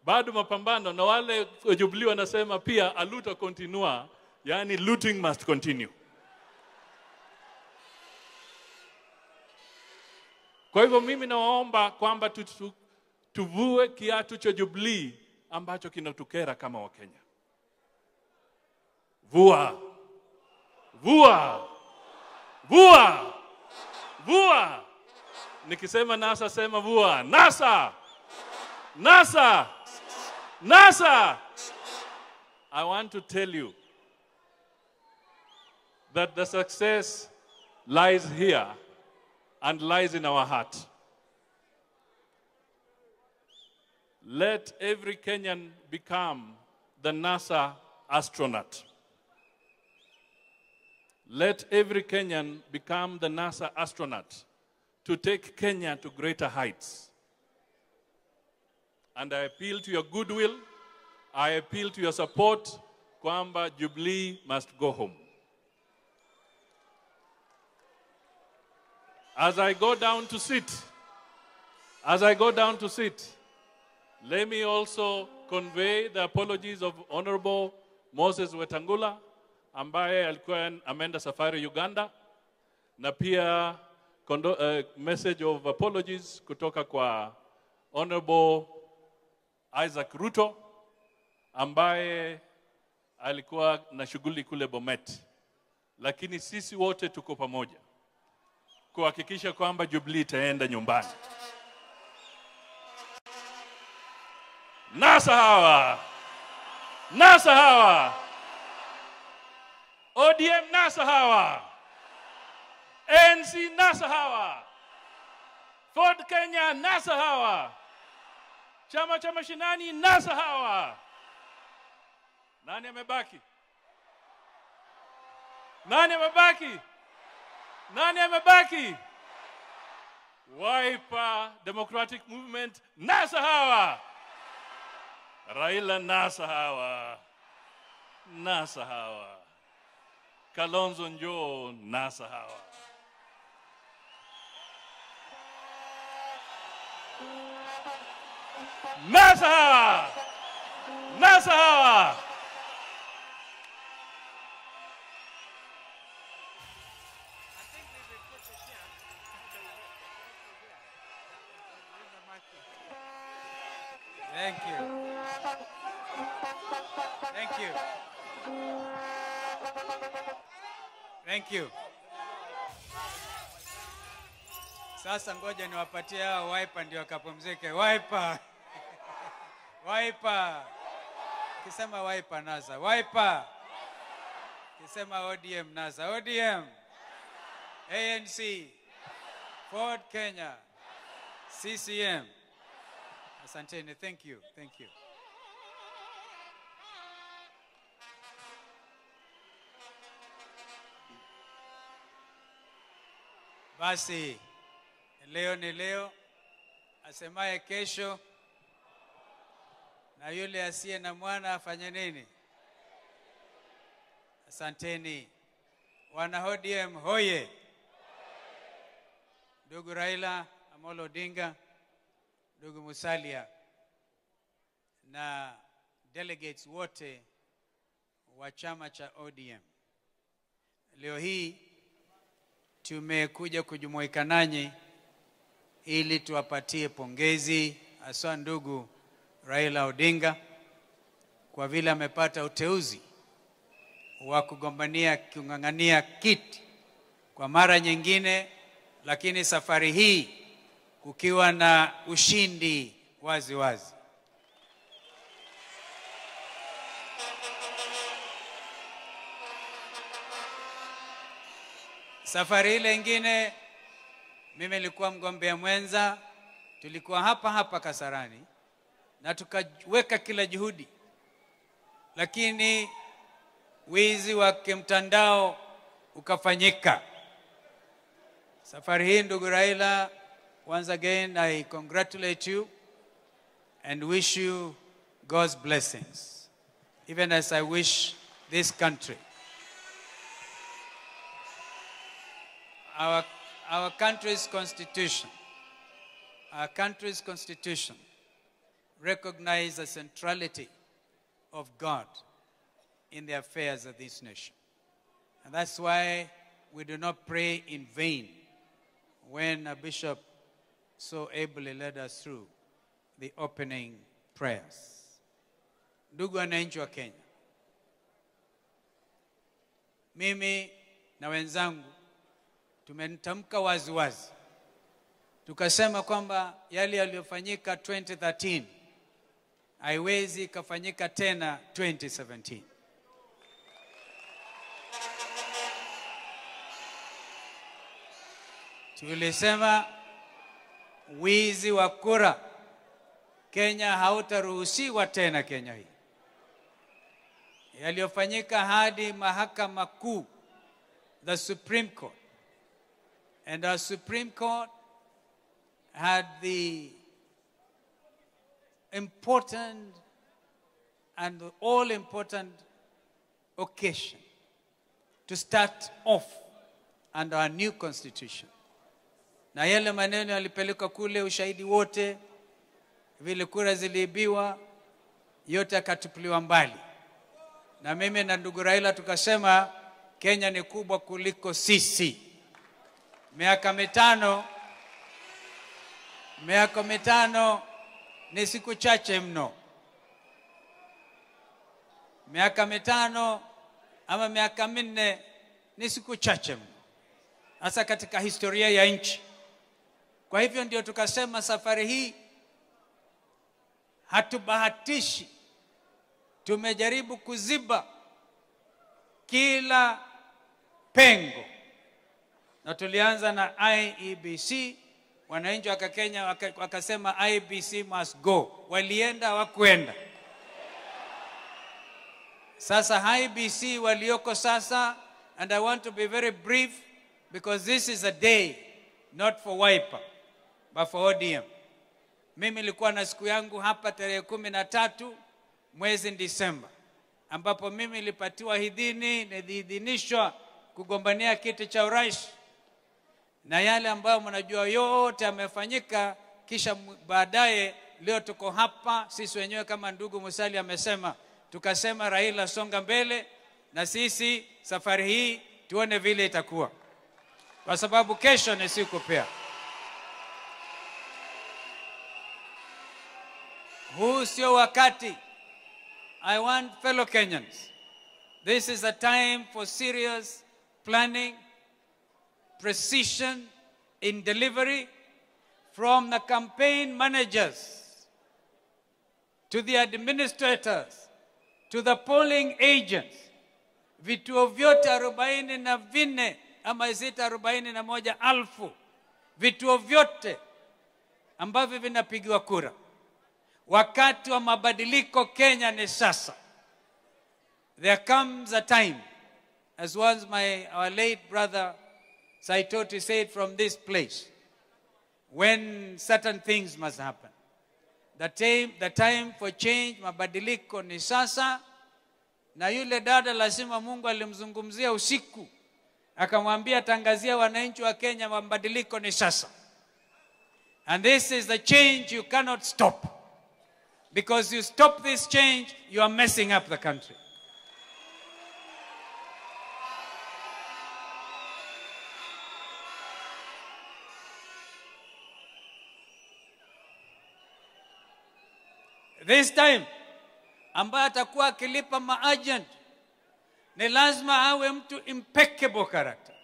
bado mapambano, na wale Jubilee wanasema pia luta continua, yani looting must continue. Kwa hivyo mimi nawaomba kwamba tuvue kiatu cha Jubilee ambacho kinatukera kama Wakenya. Vua. Vua. Vua. Vua. Nikisema NASA sema vua. NASA. NASA. NASA. I want to tell you that the success lies here and lies in our heart. Let every Kenyan become the NASA astronaut. Let every Kenyan become the NASA astronaut to take Kenya to greater heights. And I appeal to your goodwill, I appeal to your support, kwamba Jubilee must go home. As I go down to sit, let me also convey the apologies of Honorable Moses Wetangula, ambaye alikuwa ameenda safari Uganda, na pia message of apologies kutoka kwa Honorable Isaac Ruto, ambaye alikuwa na shughuli kule Bomet. Lakini sisi wote tuko pamoja kuhakikisha kwamba Jubilee itaenda nyumbani. NASA hawa! NASA hawa! ODM NASA hawa! ANC NASA hawa! Ford Kenya NASA hawa! Chama cha Mashinani NASA hawa! Nani amebaki? Nani amebaki? Nani amebaki? Wiper Democratic Movement, nasa hawa. Raila nasa hawa. Nasa hawa. Kalonzo njoo nasa hawa. Nasa hawa. Nasa hawa.
Thank you. Thank you. Thank you. Sasa ngoja niwapatie hao Wiper ndio wakapumzike. Wiper. Wiper. Kisema Wiper nasa. Wiper. Kisema ODM nasa. ODM. ANC. Ford Kenya. CCM. Asanteni. Thank you. Thank you. Basi, leo ni leo, asemaye kesho, na yule asiye na mwana afanye nini? Asanteni. Wana ODM hoye. Ndugu Raila Amolo Odinga, ndugu Musalia, na delegates wote wa chama cha ODM. Leo hii tumekuja kujumuika nanyi ili tuwapatie pongezi hasa ndugu Raila Odinga kwa vile amepata uteuzi wa kung'ang'ania kiti kwa mara nyingine, lakini safari hii kukiwa na ushindi wazi wazi. Safari ile ingine mimi nilikuwa mgombea mwenza, tulikuwa hapa hapa Kasarani na tukaweka kila juhudi, lakini wizi wa kimtandao ukafanyika. Safari hii ndugu Raila, once again I congratulate you and wish you God's blessings, even as I wish this country. Our country's constitution recognizes the centrality of God in the affairs of this nation. And that's why we do not pray in vain when a bishop so ably led us through the opening prayers. Ndugu wananchi wa Kenya, mimi na wenzangu tumetamka wazi wazi, tukasema kwamba yale yaliyofanyika 2013 haiwezi kufanyika tena 2017. Tulisema wizi wa kura Kenya hautaruhusiwa tena Kenya hii. Yaliyofanyika hadi mahakama kuu, the Supreme Court. And our Supreme Court had the important and all-important occasion to start off under our new constitution. Na yale maneno yalipelekwa kule, ushahidi wote, vile kura ziliibiwa, yote akatupiliwa mbali. Na mimi na ndugu Raila tukasema Kenya ni kubwa kuliko sisi. Miaka mitano ni siku chache mno. Miaka mitano ama miaka minne ni siku chache mno, hasa katika historia ya nchi. Kwa hivyo ndio tukasema safari hii hatubahatishi, tumejaribu kuziba kila pengo. Na tulianza na IEBC, wananchi wa Kenya wakasema IEBC must go. Walienda hawakwenda. Sasa IEBC walioko sasa and I want to be very brief because this is a day not for Wiper, but for ODM. Mimi nilikuwa na siku yangu hapa tarehe 13 mwezi Disemba, ambapo mimi nilipatiwa niliidhinishwa kugombania kiti cha urais. Na yale ambayo mnajua yote yamefanyika, kisha baadaye leo tuko hapa sisi wenyewe kama ndugu Musali amesema, tukasema Raila songa mbele, na sisi safari hii tuone vile itakuwa, kwa sababu kesho ni siku pia. Huu sio wakati. I want fellow Kenyans, this is a time for serious planning, precision in delivery, from the campaign managers to the administrators to the polling agents. Vituo vyote 44 ama zita 41,000 vituo vyote ambavyo vinapigiwa kura. Wakati wa mabadiliko Kenya ni sasa. There comes a time, as once our late brother Saitoti said from this place, when certain things must happen. The time for change, mabadiliko ni sasa. Na yule dada lazima Mungu alimzungumzia usiku, akamwambia tangazia wananchi wa Kenya mabadiliko ni sasa. And this is the change you cannot stop. Because you stop this change, you are messing up the country. This time, ambaye atakuwa akilipa maagent, ni lazima awe mtu impeccable character.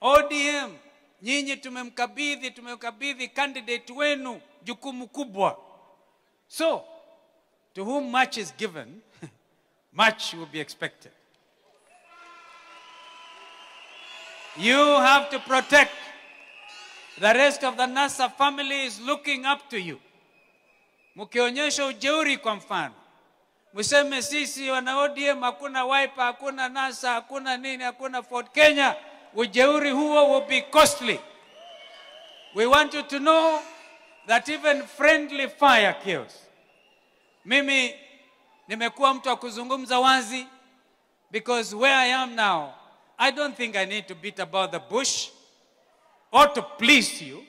ODM, nyinyi tumemkabidhi candidate wenu jukumu kubwa. So, to whom much is given, much will be expected. You have to protect. The rest of the NASA family is looking up to you. Mukionyesha ujeuri kwa mfano, museme sisi wana ODM hakuna Wiper, hakuna NASA, hakuna nini, hakuna Ford Kenya, ujeuri huo will be costly. We want you to know that even friendly fire kills. Mimi nimekuwa mtu wa kuzungumza wazi, because where I am now, I don't think I need to beat about the bush or to please you,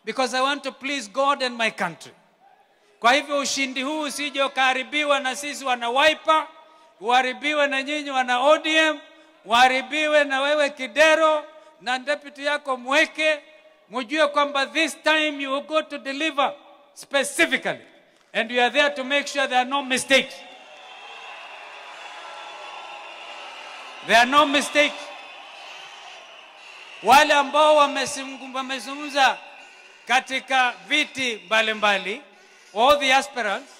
because I want to please God and my country. Kwa hivyo ushindi huu usije ukaharibiwa na sisi wana Wiper, uharibiwe na nyinyi wana ODM, uharibiwe na wewe Kidero na deputy yako Mweke. Mujue kwamba this time you will go to deliver specifically, and we are there to make sure there are no mistakes. There are no mistakes. Wale ambao wamezungumza katika viti mbalimbali, all the aspirants,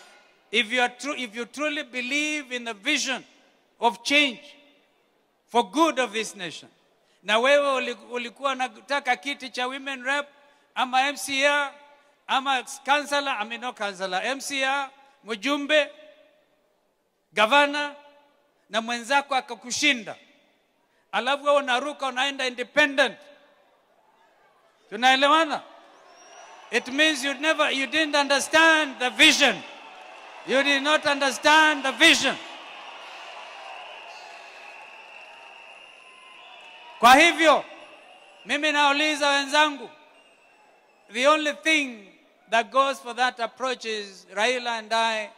if you truly believe in the vision of change for good of this nation, na wewe ulikuwa unataka kiti cha women rep ama MCA ama councillor, no councillor, MCA, mjumbe, gavana, na mwenzako akakushinda, alafu wewe unaruka unaenda independent, tunaelewana? It means you didn't understand the vision. You did not understand the vision. Kwa hivyo, mimi nauliza wenzangu, the only thing that goes for that approach is Raila and I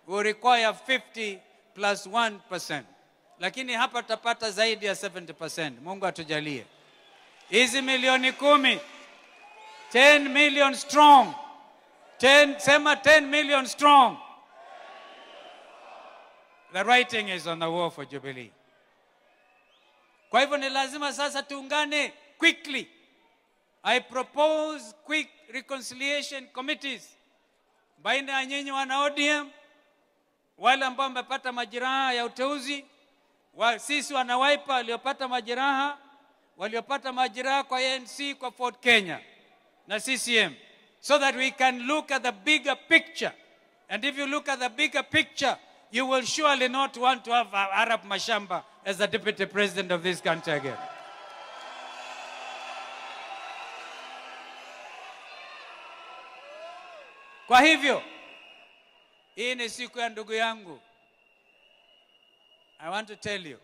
will require 50 plus 1%. Lakini hapa tutapata zaidi ya 70%. Mungu atujalie. Hizi milioni 10, 10 million strong. 10 million strong. The writing is on the wall for Jubilee. Kwa hivyo ni lazima sasa tuungane quickly. I propose quick reconciliation committees baina ya nyinyi wana ODM, wale ambao wamepata majeraha ya uteuzi, sisi wana Wiper waliopata majeraha kwa ANC, kwa Ford Kenya na CCM, so that we can look at the bigger picture. And if you look at the bigger picture, you will surely not want to have Arab Mashamba as the deputy president of this country again. Kwa hivyo, hii ni siku ya ndugu yangu. I want to tell you,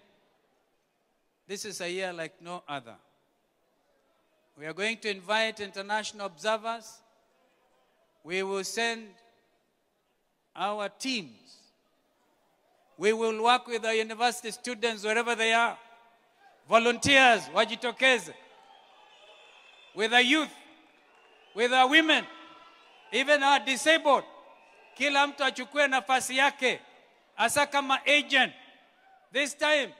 this is a year like no other. We are going to invite international observers. We will send our teams. We will work with the university students wherever they are. Volunteers, wajitokeze. With the youth, with our women, even our disabled. Kila mtu achukue nafasi yake. Asa kama agent. This time,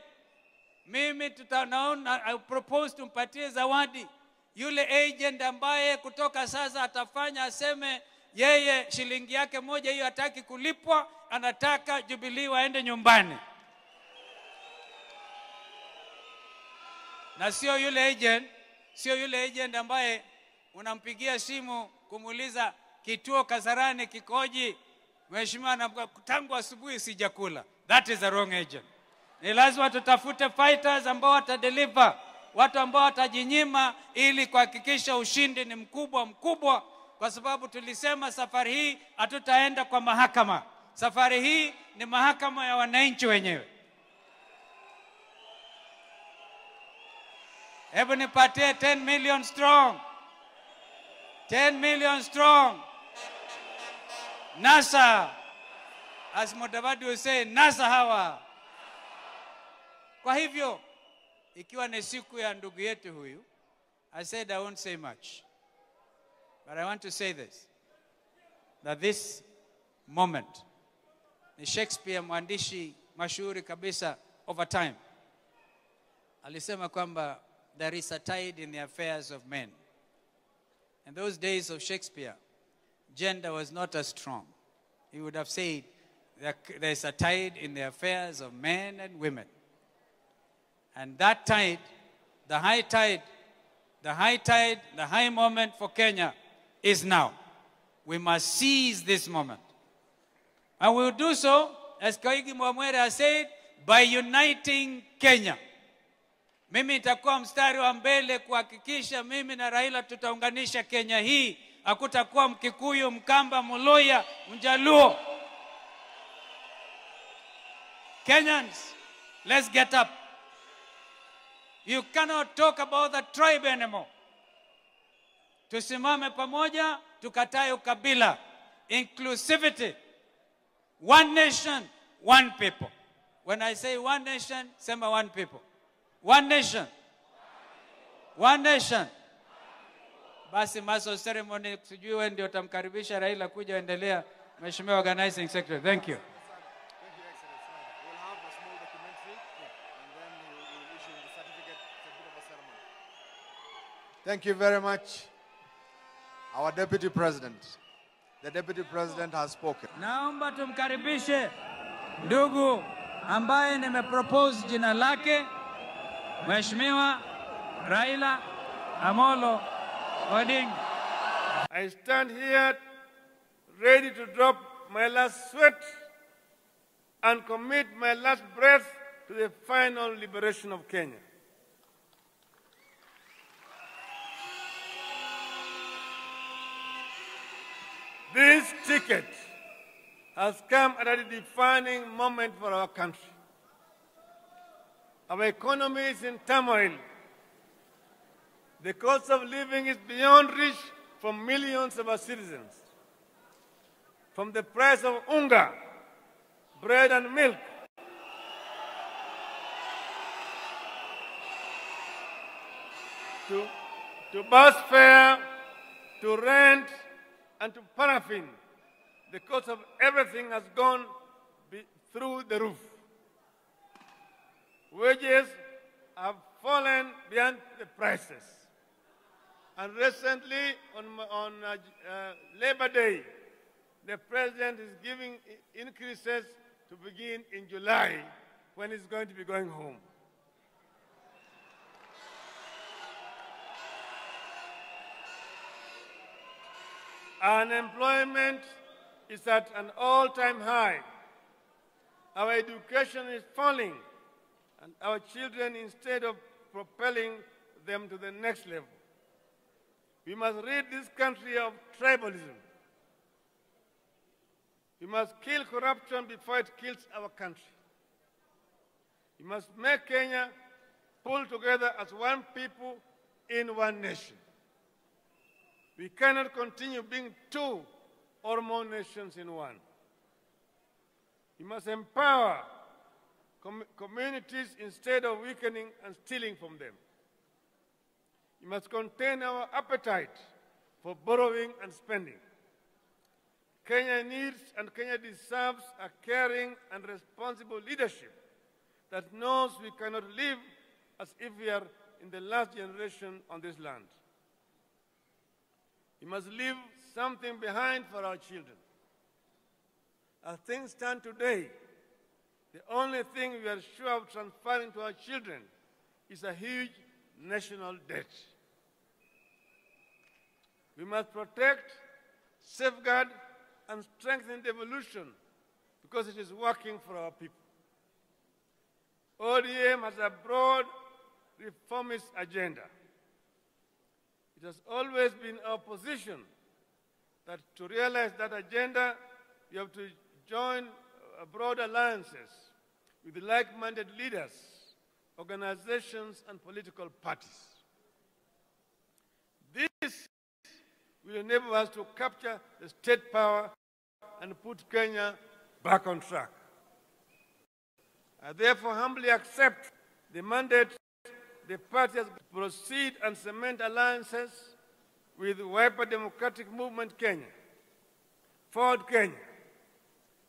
mimi tutanaona, I propose tumpatie zawadi. Yule agent ambaye kutoka sasa atafanya aseme yeye shilingi yake moja hiyo hataki kulipwa, anataka Jubilee waende nyumbani. Na sio yule agent ambaye unampigia simu kumuuliza kituo Kasarani kikoji, mheshimiwa na tangu asubuhi sijakula. That is the wrong agent. Ni lazima tutafute fighters ambao watadeliver, watu ambao watajinyima ili kuhakikisha ushindi ni mkubwa, kwa sababu tulisema safari hii hatutaenda kwa mahakama. Safari hii ni mahakama ya wananchi wenyewe. Hebu nipatie 10 million strong. 10 million strong. NASA. As Mudavadi will say, NASA hawa. Kwa hivyo, ikiwa ni siku ya ndugu yetu huyu, I said I won't say much. But I want to say this, that this moment, ni Shakespeare mwandishi mashuhuri kabisa over time, alisema kwamba there is a tide in the affairs of men. In those days of Shakespeare, gender was not as strong. He would have said there is a tide in the affairs of men and women. And that tide, the high tide, the high moment for Kenya is now. We must seize this moment. And we will do so, as Koigi Mwamwere has said, by uniting Kenya. Mimi nitakuwa mstari wa mbele kuhakikisha mimi na Raila tutaunganisha Kenya hii. Hakutakuwa Mkikuyu, Mkamba, Muluya, Mjaluo. Kenyans, let's get up. You cannot talk about the tribe anymore. Tusimame pamoja, tukatae ukabila. Inclusivity. One nation, one people. When I say one nation, sema one people. One nation. One nation. Basi maso ceremony sijui wewe ndio utamkaribisha Raila kuja endelea. Mheshimiwa Organizing Secretary. Thank you.
Thank you very much. Our Deputy President. The Deputy President has spoken.
Naomba tumkaribishe ndugu ambaye nimepropose jina lake, Mheshimiwa Raila Amolo Odinga.
I stand here ready to drop my last sweat and commit my last breath to the final liberation of Kenya. This ticket has come at a defining moment for our country. Our economy is in turmoil. The cost of living is beyond reach for millions of our citizens. From the price of unga, bread and milk, to bus fare, to rent, and to paraffin, the cost of everything has gone through the roof. Wages have fallen beyond the prices. And recently, on Labor Day, the President is giving increases to begin in July, when he's going to be going home. Unemployment is at an all-time high.
Our education is falling, and our children, instead of propelling them to the next level. We must rid this country of tribalism. We must kill corruption before it kills our country. We must make Kenya pull together as one people in one nation. We cannot continue being two or more nations in one. We must empower communities instead of weakening and stealing from them. We must contain our appetite for borrowing and spending. Kenya needs and Kenya deserves a caring and responsible leadership that knows we cannot live as if we are in the last generation on this land. We must leave something behind for our children. As things stand today, the only thing we are sure of transferring to our children is a huge national debt. We must protect, safeguard, and strengthen devolution because it is working for our people. ODM has a broad reformist agenda. It has always been our position that to realize that agenda, we have to join broad alliances with like-minded leaders, organizations, and political parties. This will enable us to capture the state power and put Kenya back on track. I therefore humbly accept the mandate the party has to proceed and cement alliances with Wiper Democratic Movement Kenya, Forward Kenya,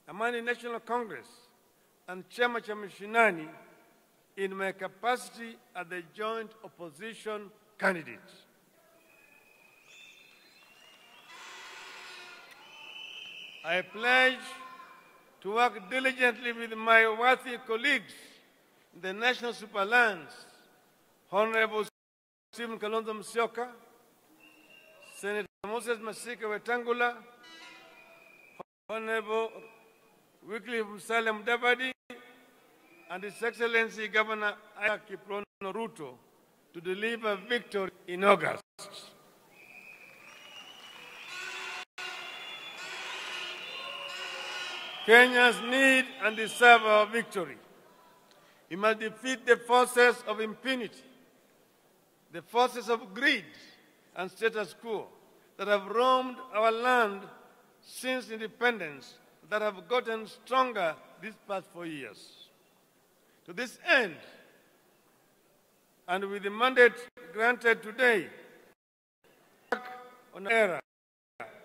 Amani National Congress, and Chama cha Mashinani in my capacity as the joint opposition candidate. I pledge to work diligently with my worthy colleagues in the National Super Alliance, Honorable Stephen Kalonzo Musyoka, Senator Moses Masika Wetangula, Honorable Wycliffe Musalia Mudavadi, and His Excellency Governor Kiprono Ruto to deliver victory in August. Kenyans need and deserve our victory. We must defeat the forces of impunity, the forces of greed and status quo that have roamed our land since independence, that have gotten stronger these past 4 years. To this end, and with the mandate granted today, on an era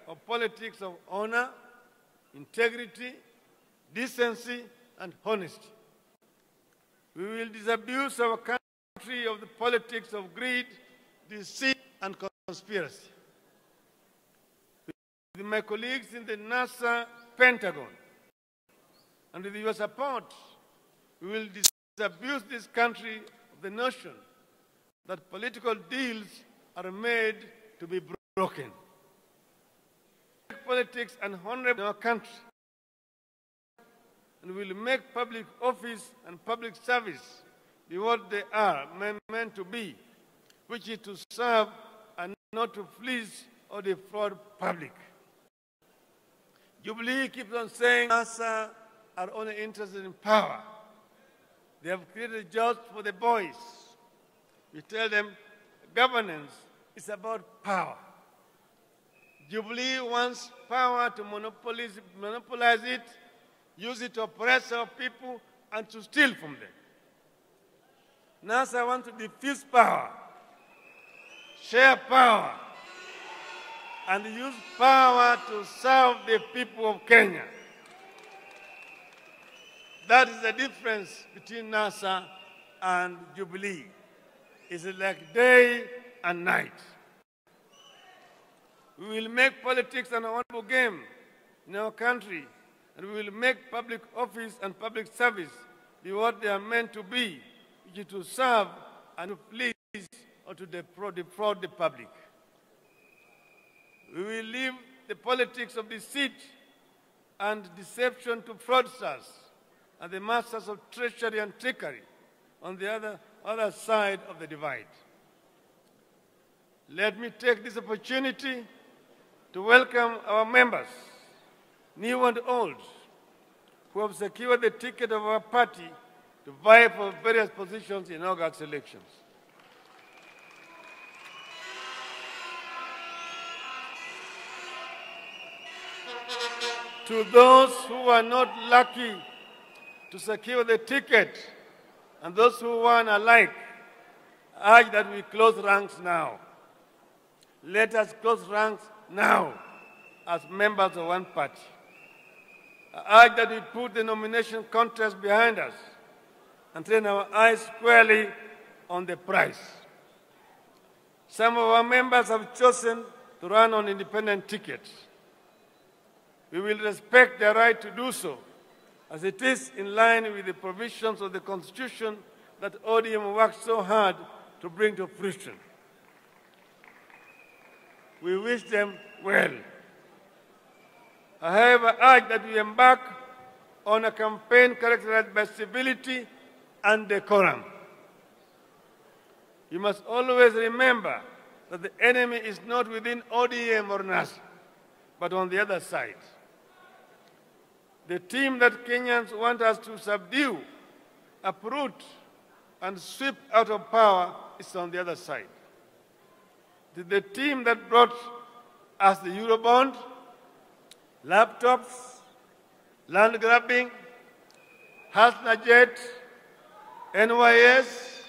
of politics of honor, integrity, decency, and honesty. We will disabuse our country of the politics of greed, deceit, and conspiracy. With my colleagues in the NASA, Pentagon, and with your support, we will disabuse this country of the notion that political deals are made to be broken. Politics and honorable in our country, and will make public office and public service be what they are meant to be, which is to serve and not to fleece or defraud public. Jubilee keeps on saying NASA are only interested in power. They have created jobs for the boys. We tell them governance is about power. Jubilee wants power to monopolize it, use it to oppress our people, and to steal from them. NASA wants to diffuse power, share power, and use power to serve the people of Kenya. That is the difference between NASA and Jubilee. It's like day and night. We will make politics an honorable game in our country, and we will make public office and public service be what they are meant to be, which is to serve and to please or to defraud the public. We will leave the politics of deceit and deception to fraudsters and the masters of treachery and trickery on the other side of the divide. Let me take this opportunity to welcome our members, new and old, who have secured the ticket of our party to vie for various positions in August elections. To those who are not lucky to secure the ticket and those who won alike, I urge that we close ranks now. Let us close ranks now as members of one party. I urge that we put the nomination contest behind us and turn our eyes squarely on the prize. Some of our members have chosen to run on independent tickets. We will respect their right to do so, as it is in line with the provisions of the Constitution that ODM worked so hard to bring to fruition. We wish them well. I however urge that we embark on a campaign characterized by civility and decorum. You must always remember that the enemy is not within ODM or NASA, but on the other side. The team that Kenyans want us to subdue, uproot, and sweep out of power is on the other side. The team that brought us the Eurobond, laptops, land grabbing, Hasna Jet, NYS,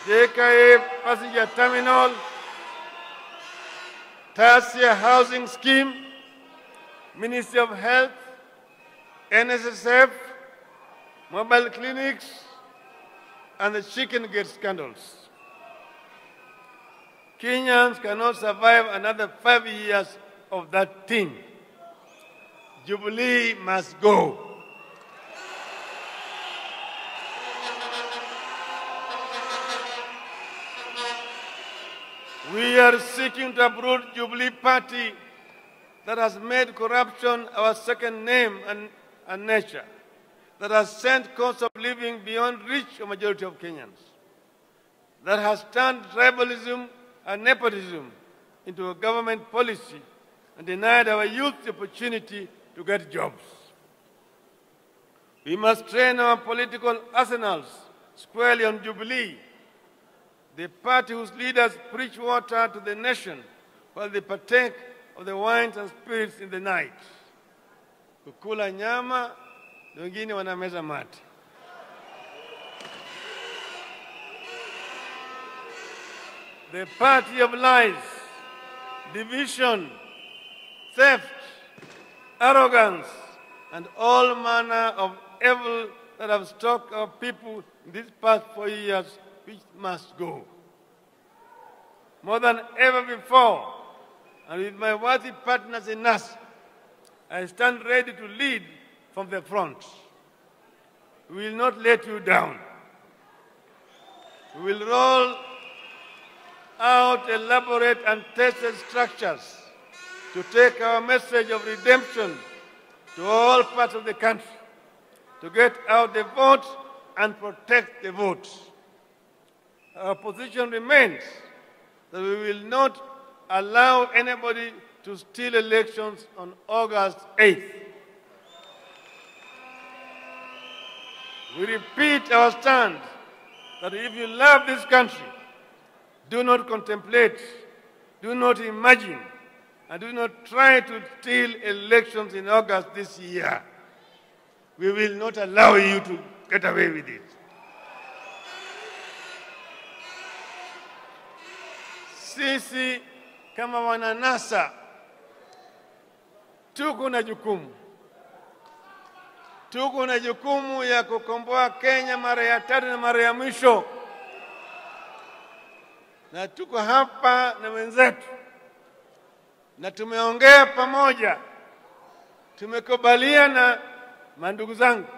JKA passenger terminal, Tasia housing scheme, Ministry of Health, NSSF, mobile clinics, and the chicken gate scandals. Kenyans cannot survive another 5 years of that thing. Jubilee must go. We are seeking to uproot Jubilee Party that has made corruption our second name and nature, that has sent cost of living beyond reach of majority of Kenyans, that has turned tribalism and nepotism into a government policy and denied our youth the opportunity to get jobs. We must train our political arsenals squarely on Jubilee, the party whose leaders preach water to the nation while they partake of the wines and spirits in the night. Kukula nyama, wengine wanameza mate. The party of lies, division, theft, arrogance, and all manner of evil that have stalked our people in these past 4 years, which must go. More than ever before, and with my worthy partners in us, I stand ready to lead from the front. We will not let you down. We will roll out elaborate and tested structures to take our message of redemption to all parts of the country, to get out the vote and protect the vote. Our position remains that we will not allow anybody to steal elections on August 8th. We repeat our stand that if you love this country, do not contemplate, do not imagine, and do not try to steal elections in August this year. We will not allow you to get away with it. Sisi kama wananasa tuko na jukumu. Tuko na jukumu ya kukomboa Kenya mara ya tatu na mara ya mwisho. Na tuko hapa na wenzetu. Na tumeongea pamoja. Tumekubaliana mandugu zangu.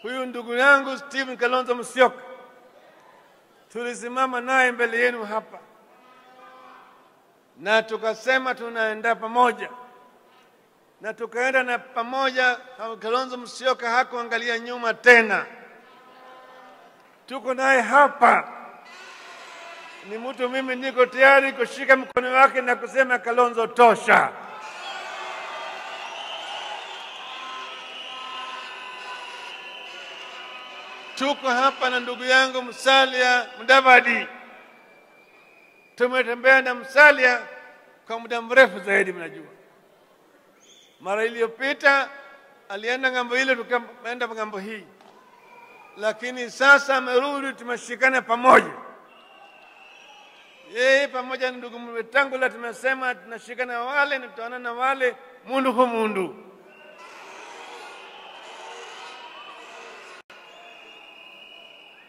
Huyu ndugu yangu Stephen Kalonzo Musyoka. Tulisimama naye mbele yenu hapa. Na tukasema tunaenda pamoja. na tukaenda na pamoja. Kalonzo Musyoka hakuangalia nyuma tena. Tuko naye hapa, ni mtu mimi niko tayari kushika mkono wake na kusema Kalonzo tosha. Tuko hapa na ndugu yangu Musalia Mudavadi. Tumetembea na Musalia kwa muda mrefu zaidi, mnajua. Mara iliyopita alienda ngambo ile, tukaenda ngambo hii. Lakini sasa amerudi, tumeshikana pamoja. Yeye pamoja na ndugu Wetangula tumesema tunashikana wale na tutaona na wale mundu kwa mundu.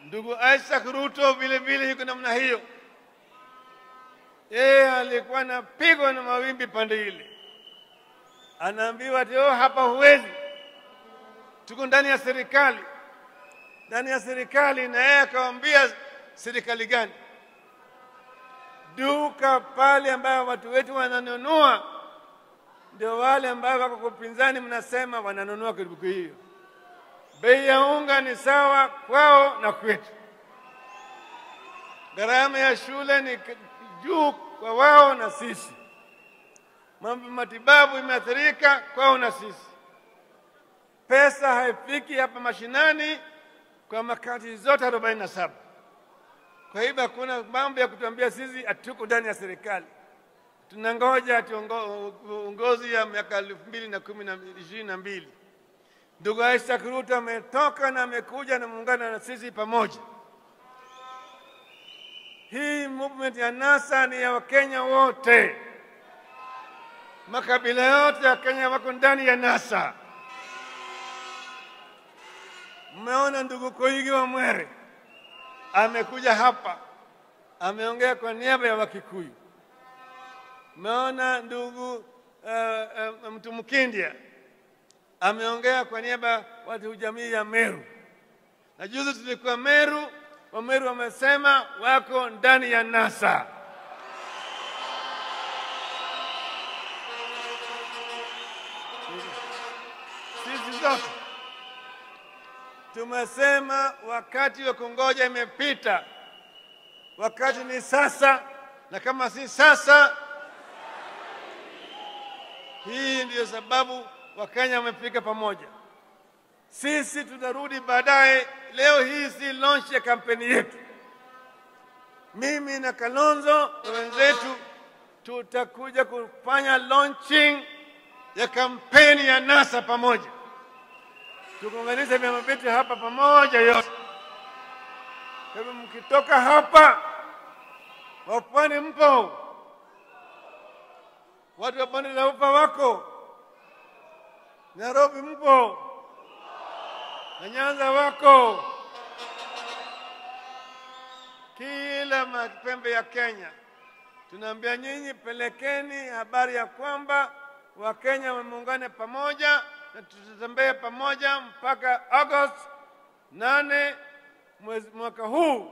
Ndugu Isaac Ruto vile vile yuko namna hiyo. Yeye alikuwa anapigwa na mawimbi pande ile. Anaambiwa ati hapa huwezi. Tuko ndani ya serikali. Ndani ya serikali, na yeye akawaambia serikali gani? Duka pale ambayo watu wetu wananunua ndio wale ambao wako kwa upinzani mnasema wananunua kiduku hiyo. Bei ya unga ni sawa kwao na kwetu. Gharama ya shule ni juu kwa wao na sisi. Mambo matibabu imeathirika kwao na sisi. Pesa haifiki hapa mashinani kwa makati zote 47. Kwa hivyo hakuna mambo ya kutuambia sisi atuko ndani ya serikali. Tunangoja uongozi ya miaka 2022. Ndugu Isaac Ruto ametoka na amekuja na muungana na sisi pamoja. Hii movement ya NASA ni ya Wakenya wote. Makabila yote ya Kenya wako ndani ya NASA. Mmeona ndugu Koigi wa Mwere amekuja hapa, ameongea kwa niaba ya Wakikuyu. Mmeona ndugu mtu Mkindia ameongea kwa niaba ya watu jamii ya Meru. Na juzi tulikuwa Meru, Wameru wamesema wako ndani ya NASA. Sisi zote tumesema wakati wa kungoja imepita. Wakati ni sasa, na kama si sasa, hii ndiyo sababu Wakenya wamefika pamoja. Sisi tutarudi baadaye. Leo hii si launch ya kampeni yetu. Mimi na Kalonzo na wenzetu tutakuja kufanya launching ya kampeni ya NASA pamoja. Tukuunganisha vyama vyetu hapa pamoja yote. Kwa hivyo mkitoka hapa, wapwani mpo, watu wa bonde la ufa wako, Nairobi mpo, na Nyanza wako, kila mapembe ya Kenya. Tunaambia nyinyi, pelekeni habari ya kwamba Wakenya wameungana pamoja na tutatembea pamoja mpaka August 8 mwaka huu,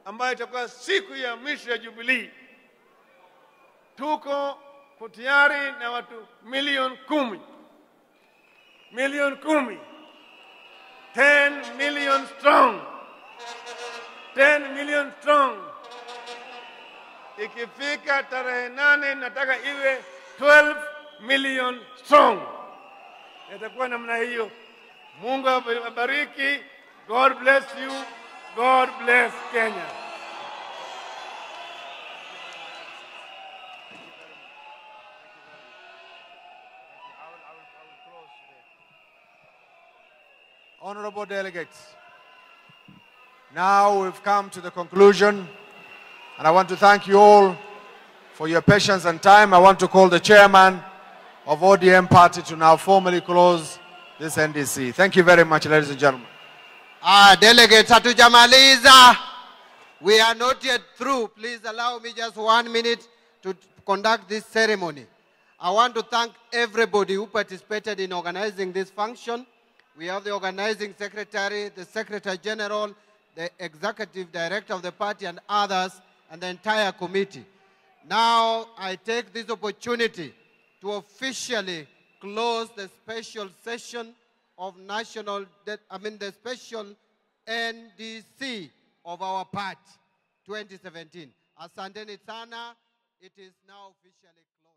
ambayo itakuwa siku ya mwisho ya Jubilee. Tuko tayari na watu milioni 10. 10 million strong. 10 million strong. Ikifika tarehe 8 nataka iwe 12 million strong. Itakuwa namna hiyo. Mungu awabariki. God bless you. God bless Kenya.
Honorable delegates, now we've come to the conclusion, and I want to thank you all for your patience and time. I want to call the chairman of ODM party to now formally close this NDC. Thank you very much, ladies and gentlemen.
Delegates, hatujamaliza. We are not yet through. Please allow me just 1 minute to conduct this ceremony. I want to thank everybody who participated in organizing this function. We have the organizing secretary, the secretary general, the executive director of the party, and others, and the entire committee. Now I take this opportunity to officially close the special session of the special NDC of our party 2017. Asanteni sana. It is now officially closed.